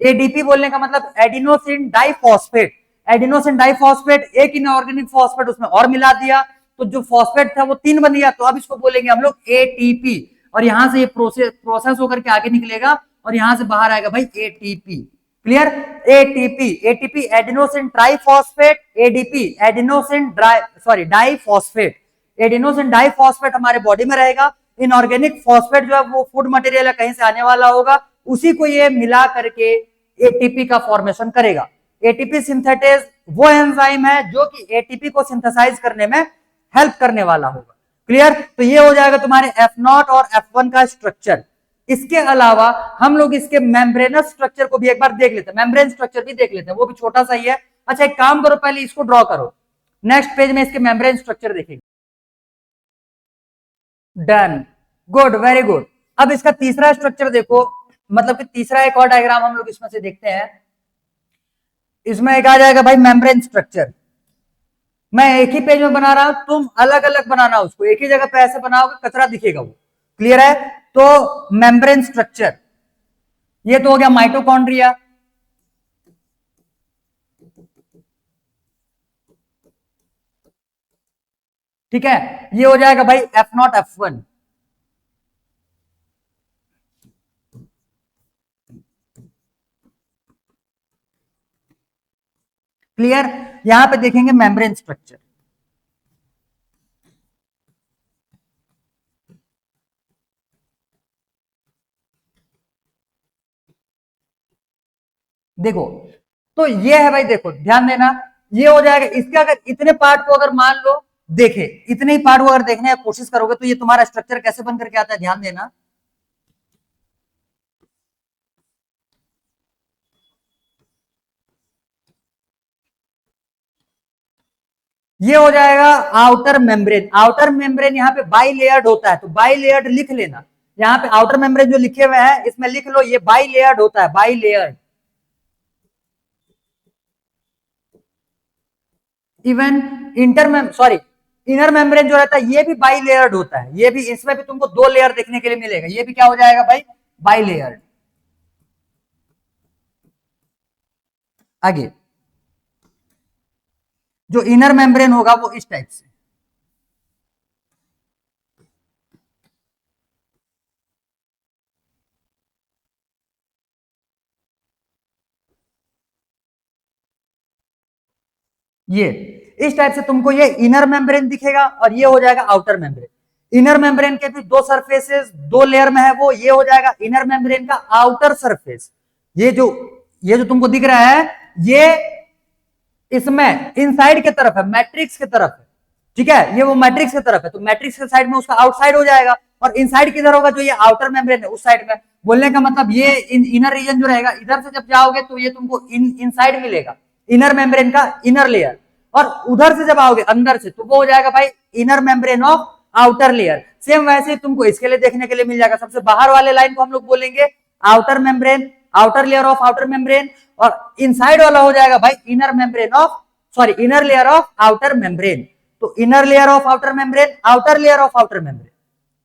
एडीपी बोलने का मतलब एडिनोसिन डाइफॉस्फेट। एडिनोसिन डाइफॉस्फेट, एक इनऑर्गेनिक फॉस्फेट उसमें और मिला दिया, तो जो फॉस्फेट था वो 3 बन गया, तो अब इसको बोलेंगे हम लोग एटीपी। और यहां से ये प्रोसेस होकर के आगे निकलेगा और यहां से बाहर आएगा भाई ATP. Clear? ATP, ATP adenosine triphosphate, ADP adenosine diphosphate. Adenosine diphosphate हमारे बॉडी में रहेगा, इनऑर्गेनिक फॉस्फेट जो है वो फूड मटेरियल है, कहीं से आने वाला होगा, उसी को ये मिला करके एटीपी का फॉर्मेशन करेगा। एटीपी सिंथेटेज वो एंजाइम है जो कि एटीपी को सिंथेसाइज करने में हेल्प करने वाला होगा। क्लियर? तो ये हो जाएगा तुम्हारे F0 और F1 का स्ट्रक्चर। इसके अलावा हम लोग इसके मेम्ब्रेनस स्ट्रक्चर को भी एक बार देख लेते हैं, मेम्ब्रेन स्ट्रक्चर भी देख लेते हैं, वो भी छोटा सा ही है। अच्छा एक काम करो, पहले इसको ड्रॉ करो, नेक्स्ट पेज में इसके मेम्ब्रेन स्ट्रक्चर देखेंगे। Done, good, very good. अब इसका तीसरा स्ट्रक्चर देखो, मतलब कि तीसरा एक और डायग्राम हम लोग इसमें से देखते हैं। इसमें एक आ जाएगा भाई मेम्ब्रेन स्ट्रक्चर। मैं एक ही पेज में बना रहा हूं, तुम अलग अलग बनाना, उसको एक ही जगह पे ऐसे बनाओगे कचरा दिखेगा वो। क्लियर है? तो मेम्ब्रेन स्ट्रक्चर, ये तो हो गया माइटोकॉन्ड्रिया। ठीक है, ये हो जाएगा भाई F0 F1। क्लियर? यहां पे देखेंगे मेम्ब्रेन स्ट्रक्चर। देखो, तो ये है भाई, देखो ध्यान देना, ये हो जाएगा। इसके अगर इतने पार्ट को अगर मान लो देखे, इतने ही पार्ट को अगर देखने की कोशिश करोगे तो ये तुम्हारा स्ट्रक्चर कैसे बन करके आता है, ध्यान देना। ये हो जाएगा आउटर मेम्ब्रेन। आउटर मेम्ब्रेन यहाँ पे बाई लेयर्ड होता है, तो बाई लेयर्ड लिख लेना। यहाँ पे आउटर मेम्ब्रेन जो लिखे हुए हैं इसमें लिख लो, ये बाई लेयर्ड होता है, by layered. Even inner membrane जो रहता है ये भी बाई लेयर्ड होता है, ये भी, इसमें भी तुमको 2 लेयर देखने के लिए मिलेगा, ये भी क्या हो जाएगा भाई, बाई लेयर्ड। आगे जो इनर मेम्ब्रेन होगा वो इस टाइप से। ये इस टाइप से तुमको ये इनर मेम्ब्रेन दिखेगा और ये हो जाएगा आउटर मेम्ब्रेन। इनर मेम्ब्रेन के भी 2 सरफेसेस, 2 लेयर में है वो, ये हो जाएगा इनर मेम्ब्रेन का आउटर सरफेस। ये जो तुमको दिख रहा है ये इसमें इनसाइड के तरफ है, मैट्रिक्स के तरफ है। ठीक है, ये वो मैट्रिक्स की तरफ है, तो मैट्रिक्स के साइड में उसका आउटसाइड हो जाएगा, और इनसाइड किधर होगा, जो ये आउटर मेम्ब्रेन है उस साइड में। बोलने का मतलब ये इनर रीजन जो रहेगा, इधर से जब जाओगे तो ये तुमको इनसाइड मिलेगा, इनर मेम्ब्रेन का इनर लेयर। और उधर से जब आओगे अंदर से तो वो हो जाएगा भाई inner membrane of outer layer. Same वैसे ही तुमको इसके लिए देखने के लिए मिल जाएगा, सबसे बाहर वाले लाइन को हम लोग बोलेंगे outer membrane, outer layer of outer membrane, और इनसाइड वाला हो जाएगा भाई inner membrane of, sorry inner layer of outer membrane. तो inner layer of outer membrane, outer layer of outer membrane,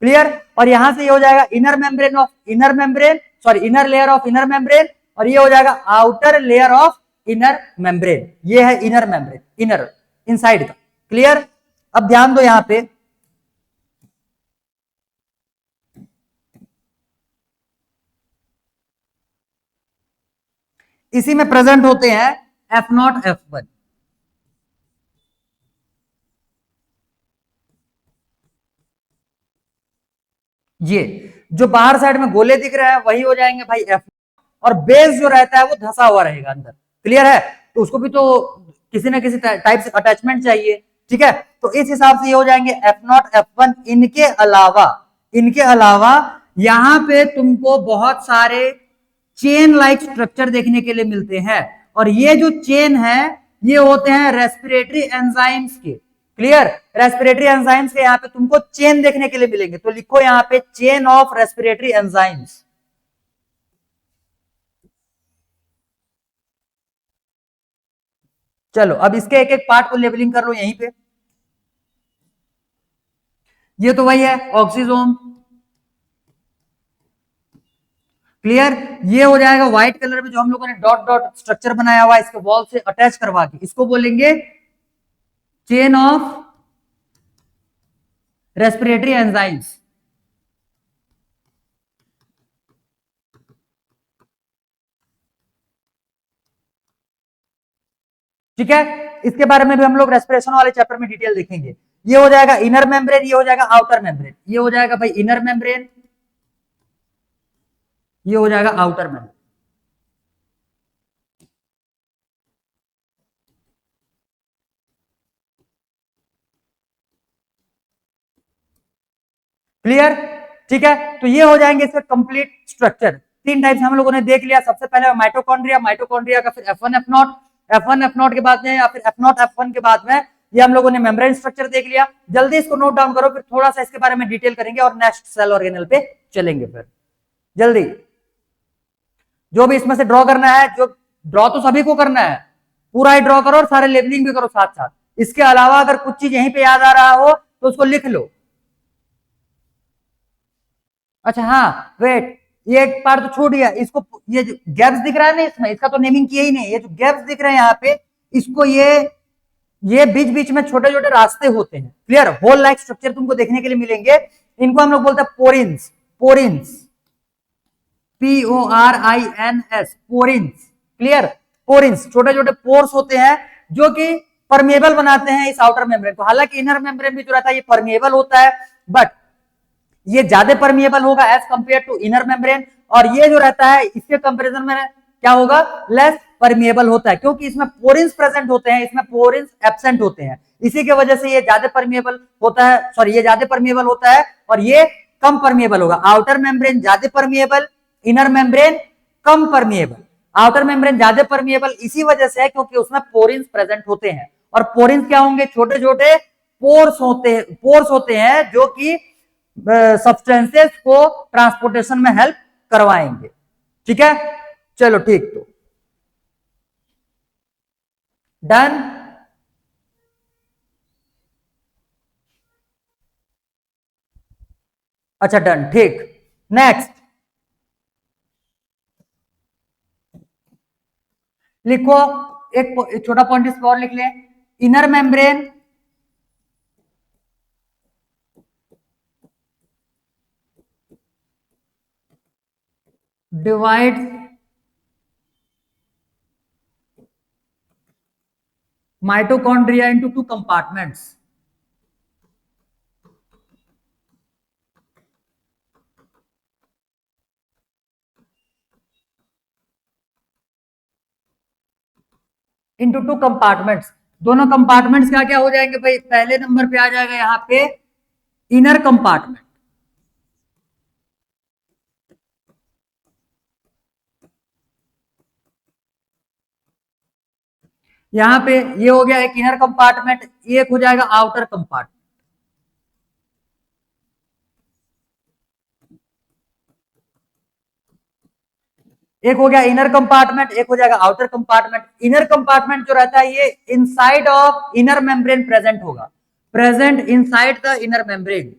clear. और यहां से ये हो जाएगा inner membrane of inner membrane, sorry inner layer of inner membrane, और ये हो जाएगा outer layer of inner membrane. ये है इनर मेम्ब्रेन, इनर इनसाइड का, क्लियर। अब ध्यान दो यहां पे, इसी में प्रेजेंट होते हैं F0 F1। ये जो बाहर साइड में गोले दिख रहे हैं वही हो जाएंगे भाई F, और बेस जो रहता है वो धसा हुआ रहेगा अंदर, क्लियर है। तो उसको भी तो किसी ना किसी टाइप से अटैचमेंट चाहिए, ठीक है। तो इस हिसाब से ये हो जाएंगे F0 F1। इनके अलावा यहां पे तुमको बहुत सारे चेन लाइक स्ट्रक्चर देखने के लिए मिलते हैं, और ये जो चेन है ये होते हैं रेस्पिरेटरी एंजाइम्स के, क्लियर। रेस्पिरेटरी एंजाइम्स के यहाँ पे तुमको चेन देखने के लिए मिलेंगे, तो लिखो यहाँ पे चेन ऑफ रेस्पिरेटरी एंजाइम्स। चलो अब इसके एक एक पार्ट को लेबलिंग कर लो यहीं पे। ये तो वही है ऑक्सीजोम, क्लियर। ये हो जाएगा व्हाइट कलर में जो हम लोगों ने डॉट डॉट स्ट्रक्चर बनाया हुआ है इसके वॉल से अटैच करवा के, इसको बोलेंगे चेन ऑफ रेस्पिरेटरी एंजाइम्स, ठीक है। इसके बारे में भी हम लोग रेस्पिरेशन वाले चैप्टर में डिटेल देखेंगे। ये हो जाएगा इनर मेम्ब्रेन, ये हो जाएगा आउटर मेम्ब्रेन, ये हो जाएगा भाई इनर मेम्ब्रेन, ये हो जाएगा आउटर मेम्ब्रेन, क्लियर, ठीक है। तो ये हो जाएंगे इसके कंप्लीट स्ट्रक्चर। तीन टाइप्स हम लोगों ने देख लिया, सबसे पहले माइटोकॉन्ड्रिया, माइटोकॉन्ड्रिया का फिर F1 F0, F1 F0 के बाद में या फिर F0 F1 के बाद में ये हम लोगों ने मेम्ब्रेन स्ट्रक्चर देख लिया। जल्दी इसको नोट डाउन करो, फिर थोड़ा सा इसके बारे में डिटेल करेंगे और नेक्स्ट सेल ऑर्गेनल पे चलेंगे। फिर जल्दी जो भी इसमें से ड्रॉ करना है, जो ड्रॉ तो सभी को करना है, पूरा ही ड्रॉ करो और सारे लेबलिंग भी करो साथ साथ। इसके अलावा अगर कुछ चीज यहीं पे याद आ रहा हो तो उसको लिख लो। अच्छा हाँ वेट, ये एक पार्ट तो छूट गया, इसको ये जो गैप्स दिख रहा है ना इसमें, इसका तो नेमिंग किया ही नहीं। ये जो गैप्स दिख रहे हैं यहाँ पे, इसको ये बीच बीच में छोटे छोटे रास्ते होते हैं, क्लियर। होल लाइक स्ट्रक्चर तुमको देखने के लिए मिलेंगे, इनको हम लोग बोलते हैं porins, porins, PORINS, porins, clear. Porins छोटे छोटे पोर्स होते हैं जो कि परमेबल बनाते हैं इस आउटर मेम्ब्रेन को। हालांकि इनर मेम्ब्रेन भी जो रहता है ये परमेबल होता है, बट ये ज्यादा परमिएबल होगा as compared to inner membrane, और ये जो रहता है इसके कंपैरिजन में क्या होगा, लेस परमिएबल होता है, क्योंकि इसमें पोरिन्स प्रेजेंट होते हैं, इसमें पोरिन्स एब्सेंट होते हैं। इसी की वजह से ये ज्यादा परमिएबल होता है, सॉरी ये ज्यादा परमिएबल होता है और ये कम परमिएबल होगा। आउटर मेम्ब्रेन ज्यादा परमिएबल, इनर मेम्ब्रेन कम परमिएबल। आउटर मेम्ब्रेन ज्यादा परमिएबल इसी वजह से है क्योंकि उसमें पोरिन्स प्रेजेंट होते हैं, और पोरिन्स क्या होंगे, छोटे छोटे पोर्स होते हैं जो कि सब्सटेंसेस को ट्रांसपोर्टेशन में हेल्प करवाएंगे, ठीक है। चलो ठीक, तो डन। अच्छा डन, ठीक। नेक्स्ट लिखो, एक छोटा पॉइंट इस पर और लिख ले, inner membrane divide mitochondria into two compartments. Into two compartments. दोनों कंपार्टमेंट्स क्या क्या हो जाएंगे भाई, पहले नंबर पे आ जाएगा यहाँ पे इनर कंपार्टमेंट, यहाँ पे ये हो गया एक इनर कंपार्टमेंट, एक हो जाएगा आउटर कंपार्टमेंट। एक हो गया इनर कंपार्टमेंट, एक हो जाएगा आउटर कंपार्टमेंट। इनर कंपार्टमेंट जो रहता है ये inside of inner membrane present होगा, present inside the inner membrane.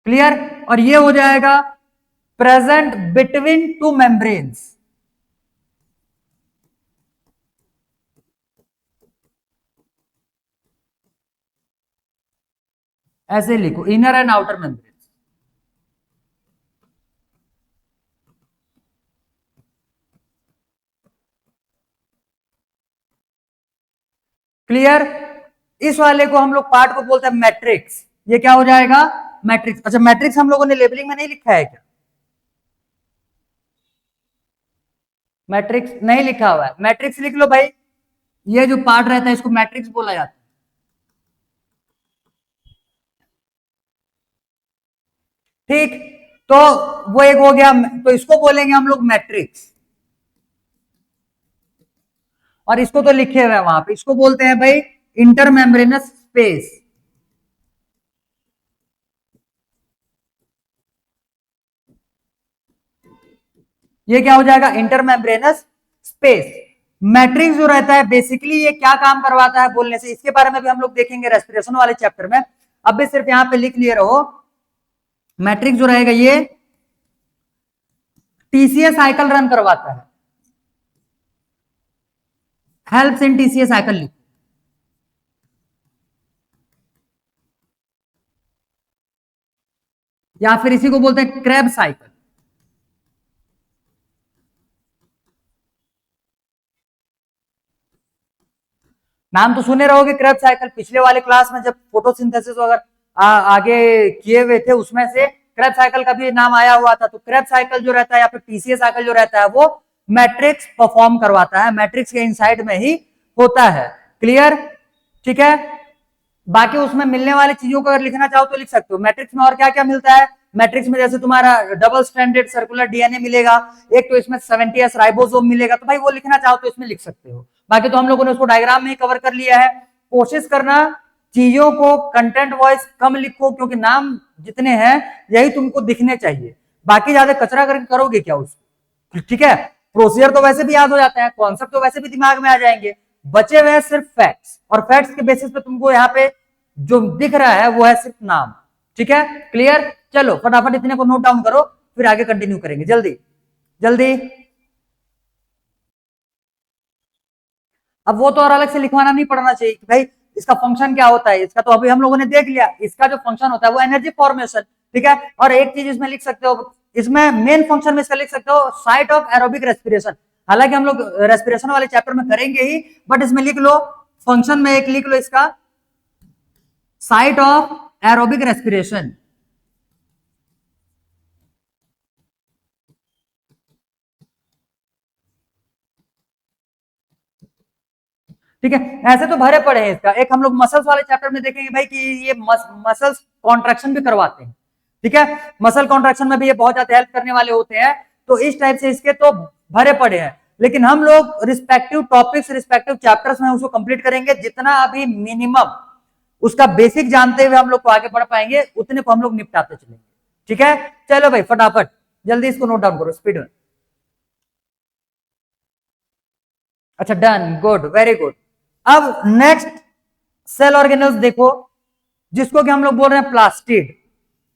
Clear? और ये हो जाएगा प्रेजेंट बिटवीन टू मेम्ब्रेन्स। ऐसे लिखो, inner and outer membrane. Clear? इस वाले को हम लोग पार्ट को बोलते हैं मैट्रिक्स। ये क्या हो जाएगा? मैट्रिक्स। अच्छा, मैट्रिक्स हम लोगों ने लेबलिंग में नहीं लिखा है क्या? मैट्रिक्स नहीं लिखा हुआ है, मैट्रिक्स लिख लो भाई। ये जो पार्ट रहता है इसको मैट्रिक्स बोला जाता है। ठीक, तो वो एक हो गया, तो इसको बोलेंगे हम लोग मैट्रिक्स। और इसको तो लिखे हुए हैं वहां पे, इसको बोलते हैं भाई इंटरमेम्ब्रेनस स्पेस। ये क्या हो जाएगा? Intermembranous space. मैट्रिक्स जो रहता है बेसिकली ये क्या काम करवाता है बोलने से, इसके बारे में भी हम लोग देखेंगे रेस्पिरेशन वाले चैप्टर में। अब भी सिर्फ यहां पे लिख लिए रहो, मैट्रिक्स जो रहेगा ये टीसीए साइकिल रन करवाता है, हेल्प्स इन टीसीए साइकिल लिखो। या फिर इसी को बोलते हैं क्रेब साइकिल। नाम तो सुने रहोगे क्रेब साइकिल, पिछले वाले क्लास में जब फोटोसिंथेसिस वगैरह आगे किए हुए थे उसमें से क्रेब साइकिल का भी नाम आया हुआ था। तो क्रेब साइकिल जो रहता है या फिर टीसीए साइकिल जो रहता है वो मैट्रिक्स परफॉर्म करवाता है, मैट्रिक्स के इनसाइड में ही होता है। क्लियर? ठीक है। बाकी उसमें मिलने वाली चीजों को अगर लिखना चाहो तो लिख सकते हो। मैट्रिक्स में और क्या क्या मिलता है? मैट्रिक्स में जैसे तुम्हारा डबल स्ट्रैंडेड सर्कुलर डीएनए मिलेगा, एक तो इसमें 70s राइबोसोम मिलेगा, तो भाई वो लिखना चाहो तो इसमें लिख सकते हो। बाकी तो हम लोगों ने उसको डायग्राम में ही कवर कर लिया है। कोशिश करना चीजों को कंटेंट वाइज कम लिखो, क्योंकि नाम जितने हैं यही तुमको दिखने चाहिए। बाकी ज्यादा कचरा करके करोगे क्या उसको? ठीक है, प्रोसीजर तो वैसे भी याद हो जाता है, कॉन्सेप्ट तो वैसे भी दिमाग में आ जाएंगे, बचे हुए हैं सिर्फ फैक्ट्स, और फैक्ट्स के बेसिस पे तुमको यहाँ पे जो दिख रहा है वो है सिर्फ नाम। ठीक है, क्लियर? चलो फटाफट इतने को नोट डाउन करो, फिर आगे कंटिन्यू करेंगे। जल्दी जल्दी। अब वो तो और अलग से लिखवाना नहीं पड़ना चाहिए कि भाई इसका फंक्शन क्या होता है, इसका तो अभी हम लोगों ने देख लिया। इसका जो फंक्शन होता है वो एनर्जी फॉर्मेशन। ठीक है, और एक चीज इसमें लिख सकते हो, इसमें मेन फंक्शन में इसका लिख सकते हो साइट ऑफ एरोबिक रेस्पिरेशन। हालांकि हम लोग रेस्पिरेशन वाले चैप्टर में करेंगे ही, बट इसमें लिख लो फंक्शन में, एक लिख लो इसका साइट ऑफ एरोबिक रेस्पिरेशन। ठीक है, ऐसे तो भरे पड़े हैं इसका। एक हम लोग मसल्स वाले चैप्टर में देखेंगे भाई कि ये मसल्स कॉन्ट्रैक्शन भी करवाते हैं। ठीक है, मसल कॉन्ट्रैक्शन में भी ये बहुत ज्यादा हेल्प करने वाले होते हैं। तो इस टाइप से इसके तो भरे पड़े हैं, लेकिन हम लोग रिस्पेक्टिव टॉपिक्स रिस्पेक्टिव चैप्टर्स में उसको कंप्लीट करेंगे। जितना अभी मिनिमम उसका बेसिक जानते हुए हम लोग को आगे बढ़ पाएंगे, उतने को हम लोग निपटाते चलेंगे। ठीक है, चलो भाई फटाफट जल्दी इसको नोट डाउन करो स्पीड में। अच्छा डन, गुड, वेरी गुड। अब नेक्स्ट सेल ऑर्गेनल्स देखो, जिसको कि हम लोग बोल रहे हैं प्लास्टिड।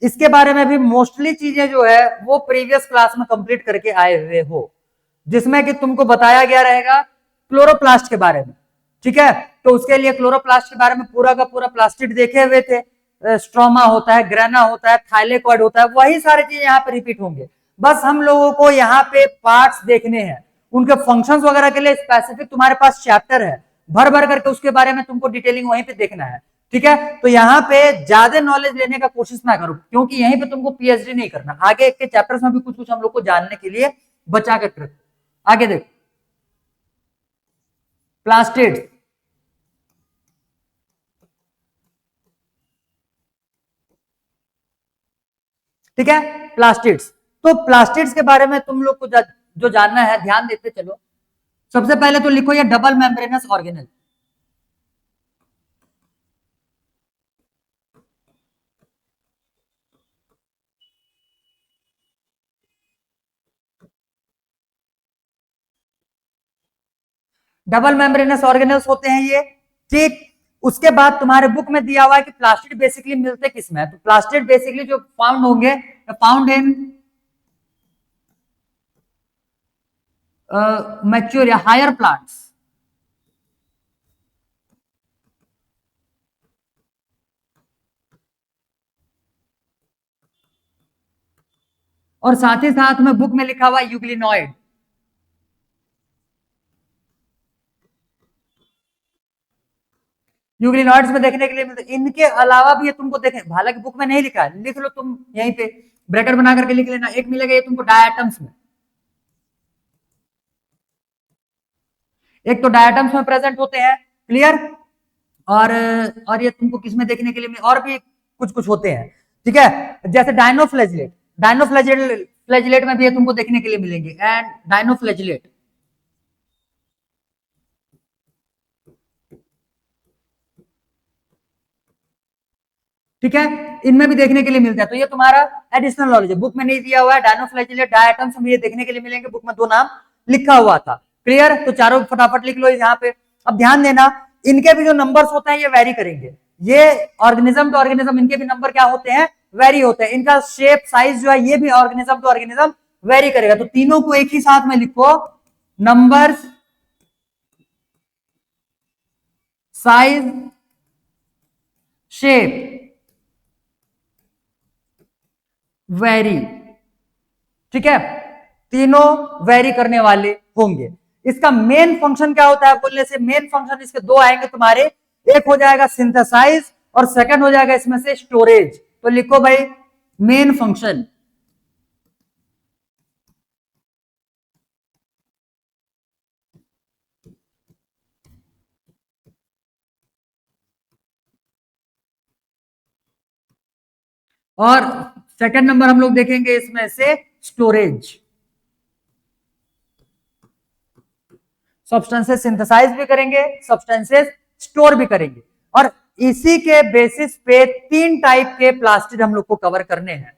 इसके बारे में भी मोस्टली चीजें जो है वो प्रीवियस क्लास में कंप्लीट करके आए हुए हो, जिसमें कि तुमको बताया गया रहेगा क्लोरोप्लास्ट के बारे में। ठीक है, तो उसके लिए क्लोरोप्लास्ट के बारे में पूरा का पूरा प्लास्टिड देखे हुए थे। स्ट्रोमा होता है, ग्रेना होता है, थाइलेकॉइड होता है, वही सारी चीजें यहाँ पे रिपीट होंगे। बस हम लोगों को यहाँ पे पार्ट्स देखने हैं, उनके फंक्शंस वगैरह के लिए स्पेसिफिक तुम्हारे पास चैप्टर है, भर भर करके उसके बारे में तुमको डिटेलिंग वहीं पे देखना है। ठीक है, तो यहाँ पे ज्यादा नॉलेज लेने का कोशिश ना करो, क्योंकि यहीं पे तुमको पीएचडी नहीं करना। आगे के चैप्टर्स में भी कुछ कुछ हम लोग को जानने के लिए बचा कर रखो। आगे देखो, प्लास्टिड। ठीक है, प्लास्टिड्स। तो प्लास्टिड्स के बारे में तुम लोग को जो जानना है ध्यान देते चलो। सबसे पहले तो लिखो ये double membranous organelle. Double membranous organelles होते हैं ये, ठीक। उसके बाद तुम्हारे बुक में दिया हुआ है कि प्लास्टिड बेसिकली मिलते किस में है। तो प्लास्टिड बेसिकली जो फाउंड होंगे, फाउंड इन मैच्योर या हायर प्लांट्स। और साथ ही साथ में बुक में लिखा हुआ यूग्लिनॉइड। यूग्लिनॉइड्स में देखने के लिए मिलते। इनके अलावा भी ये तुमको देखे, हालांकि बुक में नहीं लिखा है, लिख लो तुम यहीं पे ब्रैकेट बना करके लिख लेना। एक मिलेगा ये तुमको डायटम्स में, एक तो डायटम्स में प्रेजेंट होते हैं, क्लियर। और ये तुमको किसमें देखने के लिए और भी कुछ कुछ होते हैं, ठीक है। जैसे डायनोफ्लैजिलेट, डायनोफ्लैजिलेट में भी ये तुमको देखने के लिए मिलेंगे। एंड डायनोफ्लैजिलेट, ठीक है, इनमें भी देखने के लिए मिलता है। तो ये तुम्हारा एडिशनल नॉलेज है, बुक में नहीं दिया हुआ है। डायनोफ्लैजिलेट, डायटम्स में ये देखने के लिए मिलेंगे, बुक में दो नाम लिखा हुआ था, क्लियर। तो चारों फटाफट लिख लो यहाँ पे। अब ध्यान देना, इनके भी जो नंबर्स होते हैं ये वेरी करेंगे। ये ऑर्गेनिज्म टू ऑर्गेनिज्म इनके भी नंबर क्या होते हैं, वेरी होते हैं। इनका शेप साइज जो है ये भी ऑर्गेनिज्म टू ऑर्गेनिज्म वेरी करेगा। तो तीनों को एक ही साथ में लिखो, नंबर्स, साइज, शेप, वेरी, ठीक है। तीनों वेरी करने वाले होंगे। इसका मेन फंक्शन क्या होता है बोलने से, मेन फंक्शन इसके दो आएंगे तुम्हारे। एक हो जाएगा सिंथेसाइज और सेकंड हो जाएगा इसमें से स्टोरेज। तो लिखो भाई मेन फंक्शन, और सेकंड नंबर हम लोग देखेंगे इसमें से स्टोरेज। सब्सटेंसेस सिंथेसाइज भी करेंगे, सब्सटेंसेस स्टोर भी करेंगे। और इसी के बेसिस पे तीन टाइप के प्लास्टिड हम लोग को कवर करने हैं।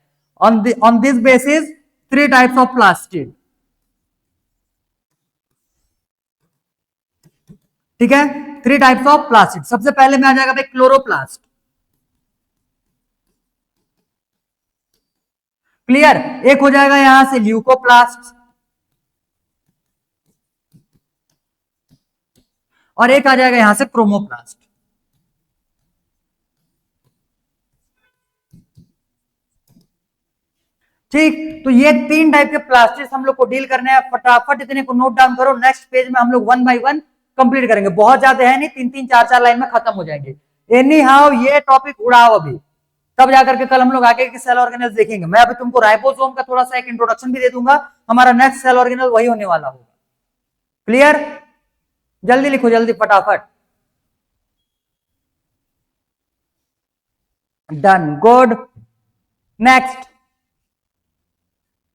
On this basis three types of plastid, ठीक है। Three types of plastid. सबसे पहले में आ जाएगा भाई क्लोरोप्लास्ट, क्लियर। एक हो जाएगा यहां से ल्यूकोप्लास्ट, और एक आ जाएगा यहां से क्रोमोप्लास्ट। ठीक, तो ये तीन टाइप के प्लास्टिक हम लोग को डील करने हैं। फटाफट इतने को नोट डाउन करो, नेक्स्ट पेज में हम लोग वन बाय वन कंप्लीट करेंगे। बहुत ज्यादा है नहीं, तीन तीन चार चार लाइन में खत्म हो जाएंगे। एनी हाउ ये टॉपिक उड़ाओ अभी, तब जाकर के कल हम लोग आगे के सेल ऑर्गेनल्स देखेंगे। मैं अभी तुमको राइबोसोम का थोड़ा सा एक इंट्रोडक्शन भी दे दूंगा। हमारा नेक्स्ट सेल ऑर्गेनल वही होने वाला होगा, क्लियर। जल्दी लिखो, जल्दी फटाफट। Done, good. Next,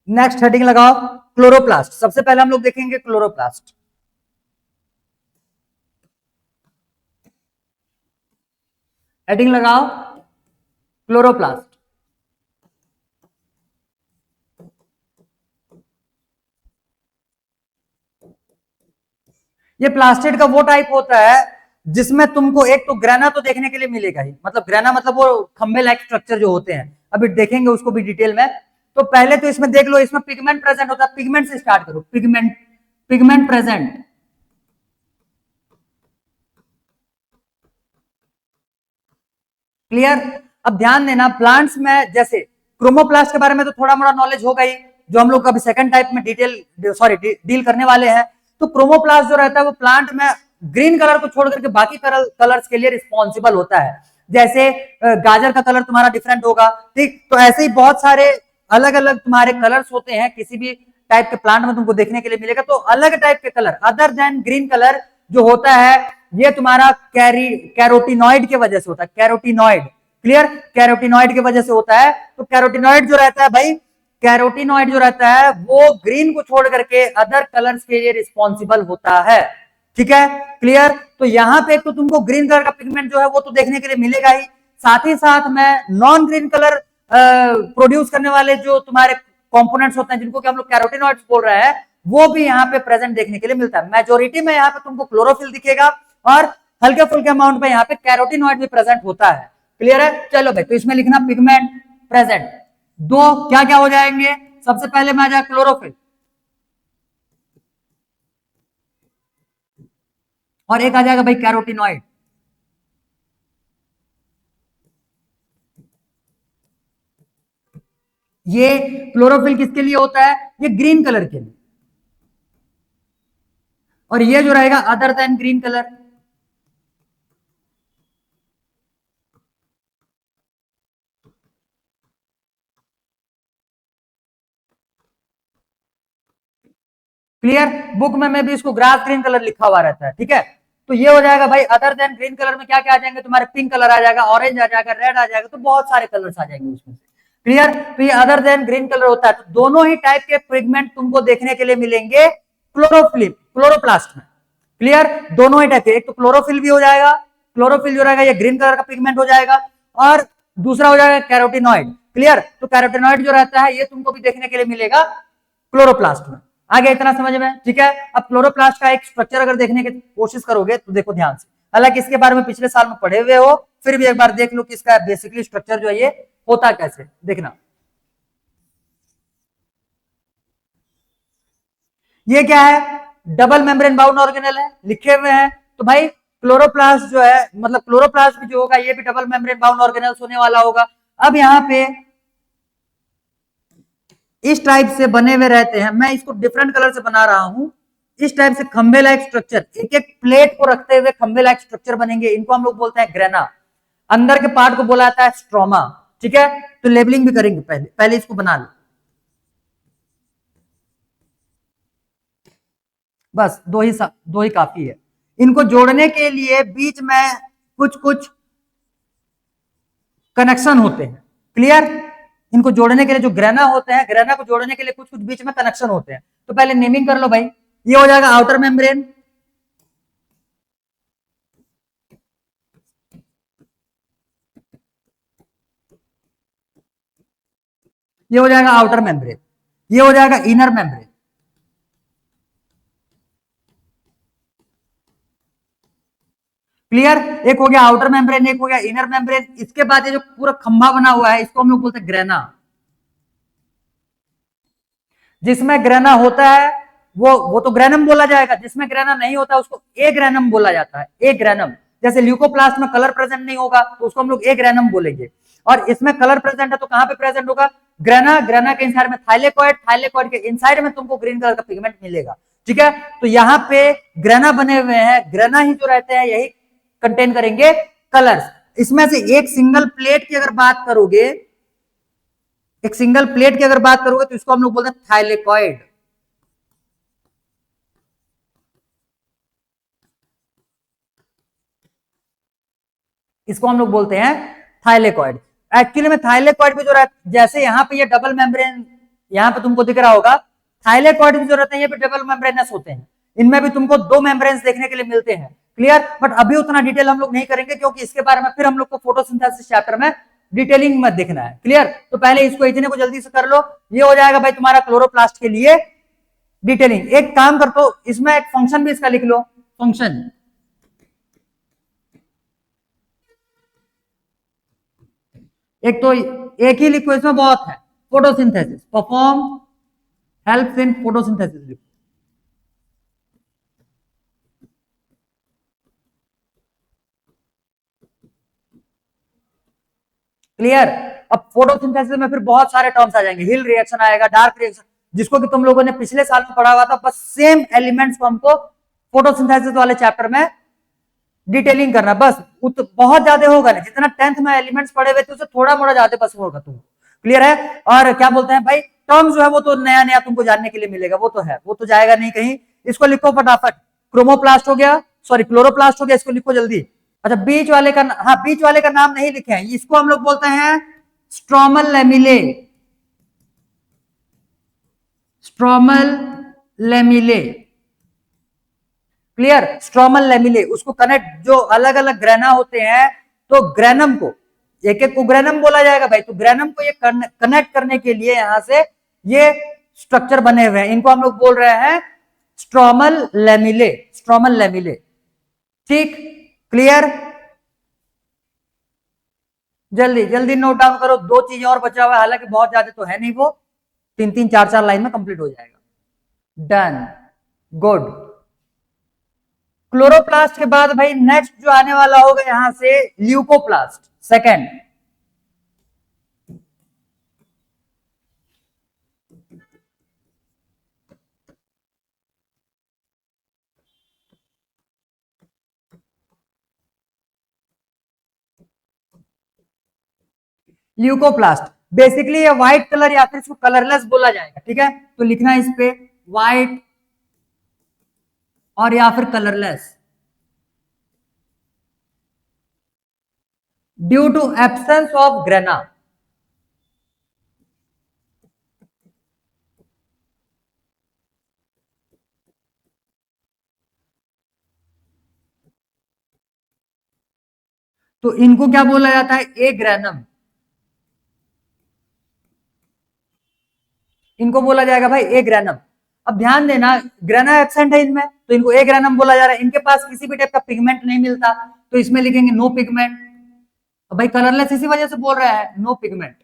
next heading लगाओ क्लोरोप्लास्ट। सबसे पहले हम लोग देखेंगे क्लोरोप्लास्ट। हेडिंग लगाओ क्लोरोप्लास्ट। ये प्लास्टिड का वो टाइप होता है जिसमें तुमको एक तो ग्रेना तो देखने के लिए मिलेगा ही, मतलब ग्रेना मतलब वो खंबे लाइक स्ट्रक्चर जो होते हैं, अभी देखेंगे उसको भी डिटेल में। तो पहले तो इसमें देख लो, इसमें पिगमेंट प्रेजेंट होता है। पिगमेंट से स्टार्ट करो, पिगमेंट, पिगमेंट प्रेजेंट, क्लियर। अब ध्यान देना, प्लांट्स में जैसे क्रोमोप्लास्ट के बारे में तो थोड़ा मोड़ा नॉलेज होगा ही, जो हम लोग अभी सेकंड टाइप में डील करने वाले हैं। तो क्रोमोप्लास्ट जो रहता है वो प्लांट में ग्रीन कलर को छोड़ करके बाकी कलर्स के लिए रिस्पॉन्सिबल होता है। जैसे गाजर का कलर तुम्हारा डिफरेंट होगा, ठीक। तो ऐसे ही बहुत सारे अलग अलग तुम्हारे कलर्स होते हैं, किसी भी टाइप के प्लांट में तुमको देखने के लिए मिलेगा। तो अलग टाइप के colour other than green colour जो होता है, ये तुम्हारा कैरोटीनॉइड की वजह से होता है, कैरोटीनॉइड। क्लियर, कैरोटिनॉइड की वजह से होता है। तो कैरोटिनॉइड जो रहता है भाई, कैरोटिनॉइड जो रहता है वो ग्रीन को छोड़ करके अदर कलर्स के लिए रिस्पॉन्सिबल होता है। ठीक है, क्लियर। तो यहां पे तो तुमको ग्रीन कलर का पिगमेंट जो है वो तो देखने के लिए मिलेगा ही, साथ ही साथ में नॉन ग्रीन कलर प्रोड्यूस करने वाले जो तुम्हारे कंपोनेंट्स होते हैं जिनको कि हम लोग कैरोटिनॉइड्स बोल रहे हैं, वो भी यहाँ पे प्रेजेंट देखने के लिए मिलता है। मेजोरिटी में यहाँ पे तुमको क्लोरोफिल दिखेगा और हल्के फुल्के अमाउंट में यहाँ पे कैरोटिनॉइड भी प्रेजेंट होता है। क्लियर है, चलो भाई, तो इसमें लिखना पिगमेंट प्रेजेंट। दो क्या क्या हो जाएंगे, सबसे पहले में आ जाए क्लोरोफिल और एक आ जाएगा भाई कैरोटिनॉइड। ये क्लोरोफिल किसके लिए होता है, ये ग्रीन कलर के लिए, और ये जो रहेगा other than green colour. Clear, book में भी इसको ग्रास ग्रीन कलर लिखा हुआ रहता है। ठीक है, तो ये हो जाएगा भाई अदर देन ग्रीन कलर में क्या क्या आ जाएंगे तुम्हारे, पिंक कलर आ जाएगा, ऑरेंज आ जाएगा, रेड आ जाएगा, तो बहुत सारे कलर्स आ जाएंगे उसमें से। क्लियर, तो ये अदर देन ग्रीन कलर होता है। तो दोनों ही टाइप के पिगमेंट तुमको देखने के लिए मिलेंगे क्लोरोफिल, क्लोरोप्लास्ट में। क्लियर, दोनों ही टाइप के, एक तो क्लोरोफिल भी हो जाएगा, क्लोरोफिल जो रहेगा ये ग्रीन कलर का पिगमेंट हो जाएगा, और दूसरा हो जाएगा कैरोटिनॉइड। क्लियर, तो कैरोटिनॉइड जो रहता है ये तुमको भी देखने के लिए मिलेगा क्लोरोप्लास्ट में। आ गया इतना समझ में, ठीक है। अब क्लोरोप्लास्ट का एक स्ट्रक्चर अगर देखने की कोशिश करोगे तो देखो ध्यान से, हालांकि इसके बारे में पिछले साल में पढ़े हुए हो, फिर भी एक बार देख लो कि इसका बेसिकली स्ट्रक्चर जो है ये होता कैसे, देखना। ये क्या है, डबल मेम्ब्रेन बाउंड ऑर्गेनेल है, लिखे हुए हैं। तो भाई क्लोरोप्लास्ट जो है, मतलब क्लोरोप्लास्ट भी जो होगा ये भी डबल मेम्ब्रेन बाउंड ऑर्गेनेल्स होने वाला होगा। अब यहाँ पे इस टाइप से बने हुए रहते हैं, मैं इसको डिफरेंट कलर से बना रहा हूं। इस टाइप से खंबे लाइक स्ट्रक्चर, एक एक प्लेट को रखते हुए खंबे लाइक स्ट्रक्चर बनेंगे, इनको हम लोग बोलते हैं ग्रेना। अंदर के पार्ट को बोला जाता है स्ट्रोमा। ठीक है, तो लेबलिंग भी करेंगे, पहले पहले इसको बना लो। बस दो ही काफी है। इनको जोड़ने के लिए बीच में कुछ कुछ कनेक्शन होते हैं। क्लियर, इनको जोड़ने के लिए जो ग्रेना होते हैं, ग्रेना को जोड़ने के लिए कुछ कुछ बीच में कनेक्शन होते हैं। तो पहले नेमिंग कर लो भाई, ये हो जाएगा आउटर मेम्ब्रेन, ये हो जाएगा आउटर मेम्ब्रेन, ये हो जाएगा इनर मेम्ब्रेन। क्लियर, एक हो गया आउटर मेम्ब्रेन, एक हो गया इनर मेम्ब्रेन। इसके बाद ये जो पूरा खंभा बना हुआ है इसको हम लोग बोलते हैं ग्रेना। जिसमें ग्रेना होता है वो तो ग्रेनम बोला जाएगा, जिसमें ग्रेना नहीं होता उसको ए ग्रेनम बोला जाता है। ए ग्रेनम, जैसे ल्यूकोप्लास्ट में कलर प्रेजेंट नहीं होगा तो उसको हम लोग ए ग्रेनम बोलेंगे, और इसमें कलर प्रेजेंट है तो कहां पे प्रेजेंट होगा, ग्रेना। ग्रेना के इनसाइड में थाइलेकॉइड, थाइलेकॉइड के इनसाइड में तुमको ग्रीन कलर का पिगमेंट मिलेगा। ठीक है, तो यहाँ पे ग्रेना बने हुए हैं, ग्रेना ही जो रहते हैं यही कंटेन करेंगे कलर्स। इसमें से एक सिंगल प्लेट की अगर बात करोगे, एक सिंगल प्लेट की अगर बात करोगे तो इसको हम लोग बोलते हैं थाइलेकॉइड। इसको हम लोग बोलते हैं थाइलेकॉइड। एक्चुअली में थाइलेकॉइड भी जो रहता, जैसे यहाँ पे ये डबल मेम्ब्रेन यहाँ पे तुमको दिख रहा होगा, थाइलेकॉइड भी जो रहते हैं ये भी डबल मेम्ब्रेनस होते हैं। इनमें भी तुमको दो मेम्ब्रेन्स देखने के लिए मिलते हैं। क्लियर, बट अभी उतना डिटेल हम लोग नहीं करेंगे क्योंकि इसके बारे में फिर हम लोग को फोटोसिंथेसिस चैप्टर में डिटेलिंग में देखना है। क्लियर, तो पहले इसको इतने को जल्दी से कर लो। ये हो जाएगा भाई तुम्हारा क्लोरोप्लास्ट के लिए डिटेलिंग। एक काम कर, तो इसमें एक फंक्शन भी इसका लिख लो, फंक्शन। एक तो एक ही लिखो, इसमें बहुत है, photosynthesis, perform helps in photosynthesis लिखो। क्लियर, अब फोटोसिंथेसिस में फिर बहुत सारे टर्म्स आ जाएंगे, हिल रिएक्शन आएगा, डार्क रिएक्शन, जिसको कि तुम लोगों ने पिछले साल में पढ़ा हुआ था। बस सेम एलिमेंट्स को हमको फोटोसिंथेसिस वाले चैप्टर में डिटेलिंग करना, बस बहुत ज्यादा होगा नहीं, जितना 10th में एलिमेंट्स पढ़े हुए थे उससे थोड़ा मोड़ा ज्यादा बस होगा तुम। क्लियर है, और क्या बोलते हैं भाई, टर्म जो है वो तो नया नया तुमको जानने के लिए मिलेगा, वो तो है, वो तो जाएगा नहीं कहीं। इसको लिखो फटाफट, क्रोमोप्लास्ट हो गया, सॉरी क्लोरोप्लास्ट हो गया, इसको लिखो जल्दी। अच्छा बीच वाले का, हाँ बीच वाले का नाम नहीं लिखे हैं, इसको हम लोग बोलते हैं stromal lamellae, stromal lamellae. Clear, stromal lamellae, उसको कनेक्ट, जो अलग अलग ग्रेना होते हैं, तो ग्रेनम को एक एक को ग्रेनम बोला जाएगा भाई, तो ग्रेनम को ये कनेक्ट करने के लिए यहां से ये स्ट्रक्चर बने हुए हैं, इनको हम लोग बोल रहे हैं स्ट्रोमल लेमिले, स्ट्रोमल लेमिले। ठीक, क्लियर, जल्दी जल्दी नोट डाउन करो, दो चीजें और बचा हुआ है, हालांकि बहुत ज्यादा तो है नहीं, वो तीन तीन चार चार लाइन में कंप्लीट हो जाएगा। Done, good. क्लोरोप्लास्ट के बाद भाई नेक्स्ट जो आने वाला होगा यहां से ल्यूकोप्लास्ट, सेकंड। ल्यूकोप्लास्ट बेसिकली ये व्हाइट कलर या फिर इसको कलरलेस बोला जाएगा, ठीक है, तो लिखना है इस पे व्हाइट और या फिर colourless, due to absence of grana. तो इनको क्या बोला जाता है, ए ग्रेनम, इनको बोला जाएगा भाई ए ग्रेनम। अब ध्यान देना, ग्रेना एब्सेंट है इनमें, तो इनको ए ग्रेनम बोला जा रहा है, इनके पास किसी भी टाइप का पिगमेंट नहीं मिलता, तो इसमें लिखेंगे नो पिगमेंट। भाई कलरलेस इसी वजह से बोल रहा है, no pigment,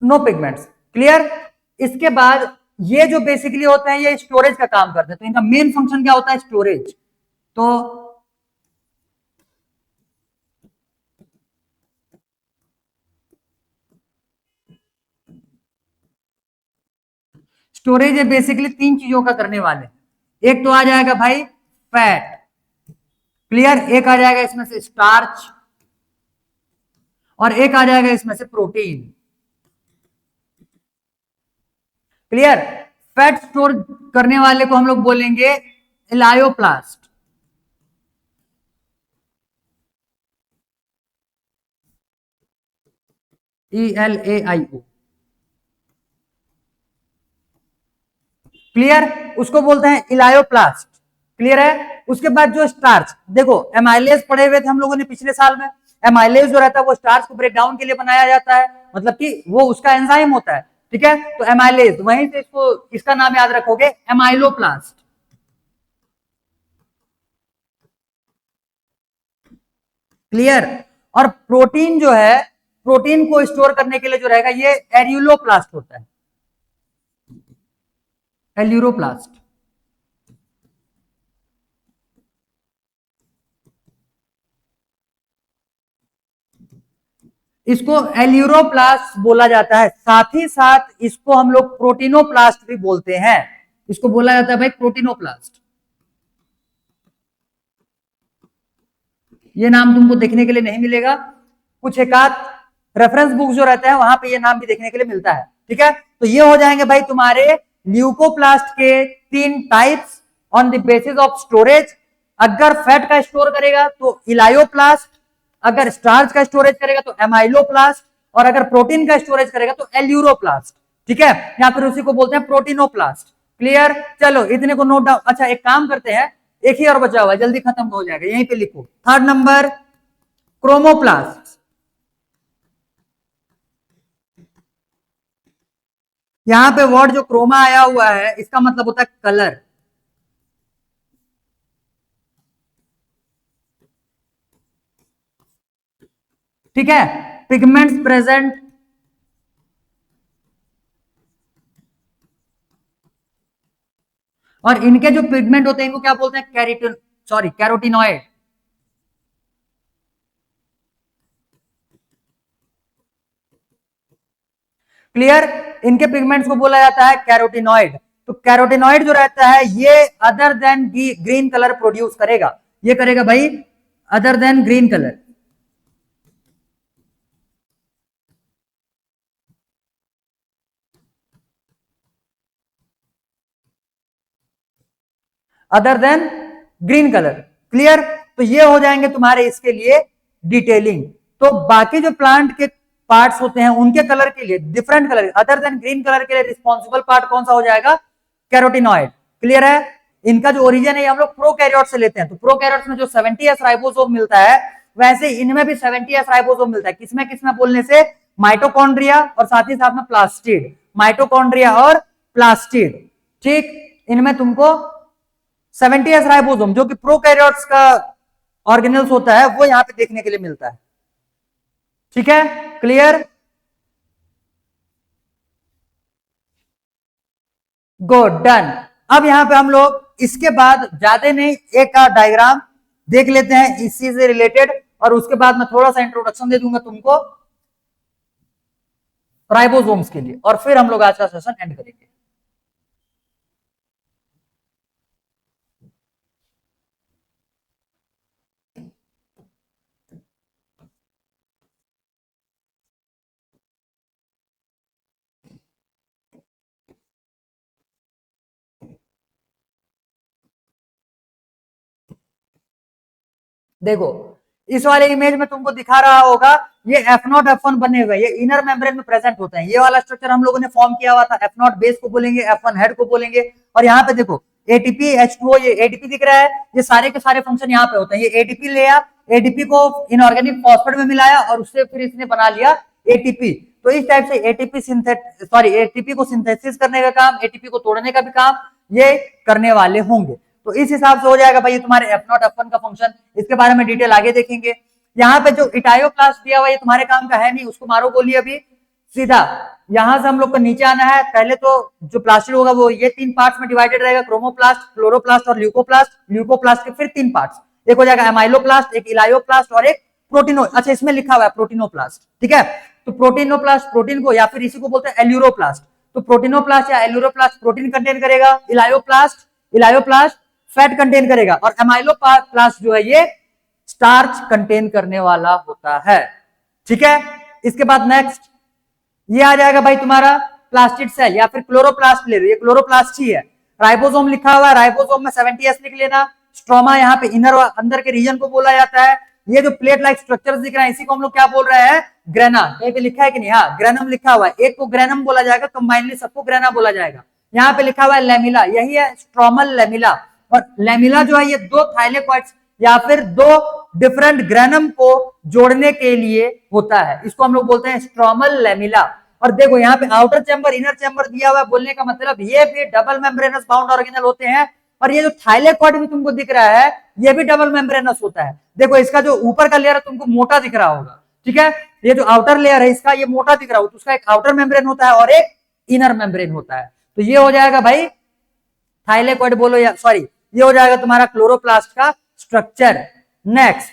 no pigments. Clear, इसके बाद ये जो बेसिकली होते हैं ये स्टोरेज का काम करते हैं, तो इनका मेन फंक्शन क्या होता है, स्टोरेज। तो स्टोरेज है बेसिकली तीन चीजों का करने वाले, एक तो आ जाएगा भाई फैट, क्लियर, एक आ जाएगा इसमें से स्टार्च, और एक आ जाएगा इसमें से प्रोटीन। क्लियर, फैट स्टोर करने वाले को हम लोग बोलेंगे इलायोप्लास्ट, ELAIO। क्लियर, उसको बोलते हैं इलायोप्लास्ट। क्लियर है, उसके बाद जो स्टार्च, देखो एमाइलेज पढ़े हुए थे हम लोगों ने पिछले साल में, एमाइलेज जो रहता है वो स्टार्च को ब्रेक डाउन के लिए बनाया जाता है, मतलब कि वो उसका एंजाइम होता है, ठीक है, तो एमाइलेज, वहीं से इसको इसका नाम याद रखोगे एमाइलोप्लास्ट। क्लियर, और प्रोटीन जो है, प्रोटीन को स्टोर करने के लिए जो रहेगा ये एरियोलोप्लास्ट होता है, एल्यूरोप्लास्ट। इसको एल्यूरोप्लास्ट बोला जाता है, साथ ही साथ इसको हम लोग प्रोटीनोप्लास्ट भी बोलते हैं, इसको बोला जाता है भाई प्रोटीनोप्लास्ट। ये नाम तुमको देखने के लिए नहीं मिलेगा, कुछ एक आध रेफरेंस बुक जो रहता है वहां पे ये नाम भी देखने के लिए मिलता है, ठीक है, तो ये हो जाएंगे भाई तुम्हारे ल्यूकोप्लास्ट के तीन types on the basis of storage. अगर फैट का स्टोर करेगा तो इलायोप्लास्ट, अगर स्टार्च का स्टोरेज करेगा तो एमाइलोप्लास्ट, और अगर प्रोटीन का स्टोरेज करेगा तो एल्यूरोप्लास्ट, ठीक है, या फिर उसी को बोलते हैं प्रोटीनोप्लास्ट। क्लियर, चलो इतने को नोट डाउन, अच्छा एक काम करते हैं, एक ही और बचा हुआ है, जल्दी खत्म हो जाएगा, यहीं पे लिखो, थर्ड नंबर क्रोमोप्लास्ट। यहां पे वर्ड जो क्रोमा आया हुआ है इसका मतलब होता है कलर, ठीक है, पिगमेंट्स प्रेजेंट, और इनके जो पिगमेंट होते हैं इनको क्या बोलते हैं, कैरोटिन, सॉरी कैरोटिनॉइड। क्लियर, इनके पिगमेंट्स को बोला जाता है कैरोटिनॉइड। तो कैरोटिनॉइड जो रहता है ये other than green colour produce करेगा, ये करेगा भाई other than green colour. Other than green colour. Clear? तो ये हो जाएंगे तुम्हारे इसके लिए डिटेलिंग। तो बाकी जो प्लांट के पार्ट्स होते हैं उनके कलर के लिए different colour, other than green colour के लिए रिस्पॉन्सिबल पार्ट कौन सा हो जाएगा? कैरोटिनॉइड। क्लियर है? इनका जो ओरिजिन है हम लोग प्रोकैरियोट से लेते हैं, तो प्रोकैरियोट्स में जो 70S राइबोसोम मिलता है वैसे इनमें भी 70S राइबोसोम मिलता है। किसमें किसमें बोलने से? माइटोकॉन्ड्रिया और साथ ही साथ में प्लास्टिड। माइटोकॉन्ड्रिया और प्लास्टिड, ठीक, इनमें तुमको 70S राइबोसोम जो कि प्रोकैरियोट्स का ऑर्गेनल्स होता है वो यहां पे देखने के लिए मिलता है। ठीक है? क्लियर? Good, done. अब यहां पे हम लोग इसके बाद ज्यादा नहीं एक का डायग्राम देख लेते हैं इसी से रिलेटेड, और उसके बाद मैं थोड़ा सा इंट्रोडक्शन दे दूंगा तुमको राइबोसोम्स के लिए, और फिर हम लोग आज का सेशन एंड करेंगे। देखो इस वाले इमेज में तुमको दिखा रहा होगा ये F0 F1 बने हुए, ये इनर मेम्ब्रेन में प्रेजेंट होते हैं। ये वाला स्ट्रक्चर हम लोगों ने फॉर्म किया हुआ था, F0 बेस को बोलेंगे, F1 हेड को बोलेंगे। और यहाँ पे देखो ATP H2O, ये ADP दिख रहा है, ये सारे के सारे फंक्शन यहाँ पे होते हैं। ये ADP लिया, ADP को इनऑर्गेनिक फॉस्फेट में मिलाया और उससे फिर इसने बना लिया ATP। तो इस टाइप से ATP को सिंथेसिस करने का काम, ATP को तोड़ने का भी काम ये करने वाले होंगे। तो इस हिसाब से हो जाएगा भाई ये तुम्हारे F0 F1 का फंक्शन। इसके बारे में डिटेल आगे देखेंगे। यहाँ पे जो इटायोप्लास्ट दिया हुआ ये तुम्हारे काम का है नहीं, उसको मारो गोली अभी सीधा। यहां से हम लोग को नीचे आना है। पहले तो जो प्लास्टिड होगा वो ये 3 पार्ट्स में डिवाइडेड रहेगा, क्रोमोप्लास्ट, फ्लोरोप्लास्ट और ल्यूकोप्लास्ट। ल्यूकोप्लास्ट के फिर 3 पार्ट्स, एक हो जाएगा एमाइलोप्लास्ट, एक इलायोप्लास्ट और एक प्रोटीनो, अच्छा इसमें लिखा हुआ है प्रोटीनोप्लास्ट। ठीक है? तो प्रोटीनोप्लास्ट प्रोटीन को, या फिर इसी को बोलते हैं एल्यूरोप्लास्ट। तो प्रोटीनोप्लास्ट या एल्यूरोप्लास्ट प्रोटीन कंटेन करेगा, इलायोप्लास्ट फैट कंटेन करेगा, और एमाइलोप्लास्ट जो है ये स्टार्च कंटेन करने वाला होता है। ठीक है? इसके बाद नेक्स्ट ये आ जाएगा भाई तुम्हारा प्लास्टिड सेल या फिर क्लोरोप्लास्ट ले लो, ये क्लोरोप्लास्ट ही है। राइबोसोम लिखा हुआ है, राइबोसोम में 70S लिख लेना। स्ट्रोमा यहाँ पे इनर अंदर के रीजन को बोला जाता है। ये जो प्लेट लाइक स्ट्रक्चर्स दिख रहे हैं इसी को हम लोग क्या बोल रहे हैं? ग्रेना। कहीं पे लिखा है कि नहीं? हाँ, ग्रेनम लिखा हुआ है। एक को ग्रेनम बोला जाएगा, कंबाइनली सबको ग्रेना बोला जाएगा। यहाँ पे लिखा हुआ है लेमिला, यही है स्ट्रोमल लेमिला। और लेमिला जो है ये 2 थाइलेकॉइड्स या फिर 2 डिफरेंट ग्रेनम को जोड़ने के लिए होता है, इसको हम लोग बोलते हैं स्ट्रोमल लेमिला। और देखो यहाँ पे आउटर चैम्बर इनर चैम्बर दिया हुआ है, बोलने का मतलब ये भी डबल मेम्ब्रेनस बाउंड ऑर्गेनल होते हैं। और ये जो थाइलेकॉइड भी तुमको दिख रहा है ये भी डबल मेम्ब्रेनस होता है। देखो इसका जो ऊपर का लेयर है तुमको मोटा दिख रहा होगा, ठीक है? ये जो आउटर लेयर है इसका ये मोटा दिख रहा होगा, तो उसका एक आउटर मेम्ब्रेन होता है और एक इनर मेम्ब्रेन होता है। तो ये हो जाएगा भाई थाइलेकॉइड बोलो या सॉरी, ये हो जाएगा तुम्हारा क्लोरोप्लास्ट का स्ट्रक्चर। नेक्स्ट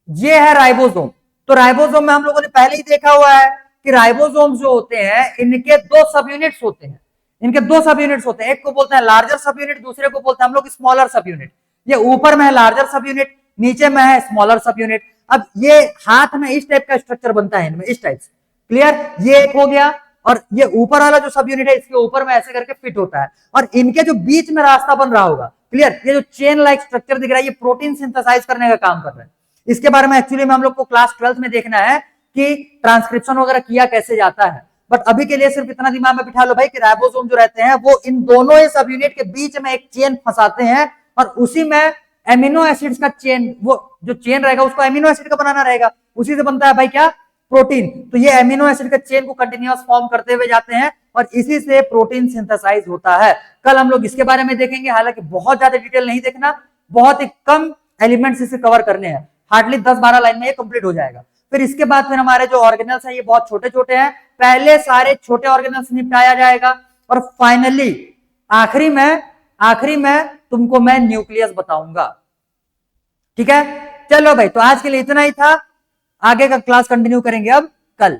ये है राइबोसोम। तो राइबोसोम में हम लोगों ने पहले ही देखा हुआ है कि राइबोसोम जो होते हैं इनके 2 सब यूनिट्स होते हैं। इनके 2 सब यूनिट्स होते हैं, एक को बोलते हैं लार्जर सब यूनिट, दूसरे को बोलते हैं हम लोग स्मॉलर सब यूनिट। ये ऊपर में है लार्जर सब यूनिट, नीचे में है स्मॉलर सब यूनिट। अब ये हाथ में इस टाइप का स्ट्रक्चर बनता है इनमें, इस टाइप से। क्लियर? ये एक हो गया, और ये ऊपर वाला जो सब यूनिट है इसके ऊपर में ऐसे करके फिट होता है, और इनके जो बीच में रास्ता बन रहा होगा, क्लियर, ये जो चेन लाइक स्ट्रक्चर दिख रहा है ये प्रोटीन सिंथेसाइज करने का काम कर रहा है। इसके बारे में एक्चुअली में हम लोग को क्लास 12th में देखना है कि ट्रांसक्रिप्शन वगैरह किया कैसे जाता है। बट अभी के लिए सिर्फ इतना दिमाग में बिठा लो भाई कि राइबोसोम जो रहते हैं वो इन दोनों ही सब यूनिट के बीच में एक चेन फंसाते हैं, और उसी में एमिनो एसिड्स का चेन, वो जो चेन रहेगा उसको एमिनो एसिड का बनाना रहेगा, उसी से बनता है भाई क्या? प्रोटीन। तो ये एमिनो एसिड के चेन को कंटिन्यूअस फॉर्म करते हुए जाते हैं और इसी से प्रोटीन सिंथेसाइज होता है। कल हम लोग इसके बारे में देखेंगे, हालांकि बहुत ज्यादा डिटेल नहीं देखना, बहुत ही कम एलिमेंट्स इसे कवर करने हैं, हार्डली 10-12 लाइन में ये कंप्लीट हो जाएगा। फिर इसके बाद फिर हमारे जो ऑर्गेनल्स हैं ये बहुत छोटे छोटे हैं, पहले सारे छोटे ऑर्गेनल्स निपटाया जाएगा, और फाइनली आखिरी में तुमको मैं न्यूक्लियस बताऊंगा। ठीक है? चलो भाई, तो आज के लिए इतना ही था, आगे का क्लास कंटिन्यू करेंगे अब कल।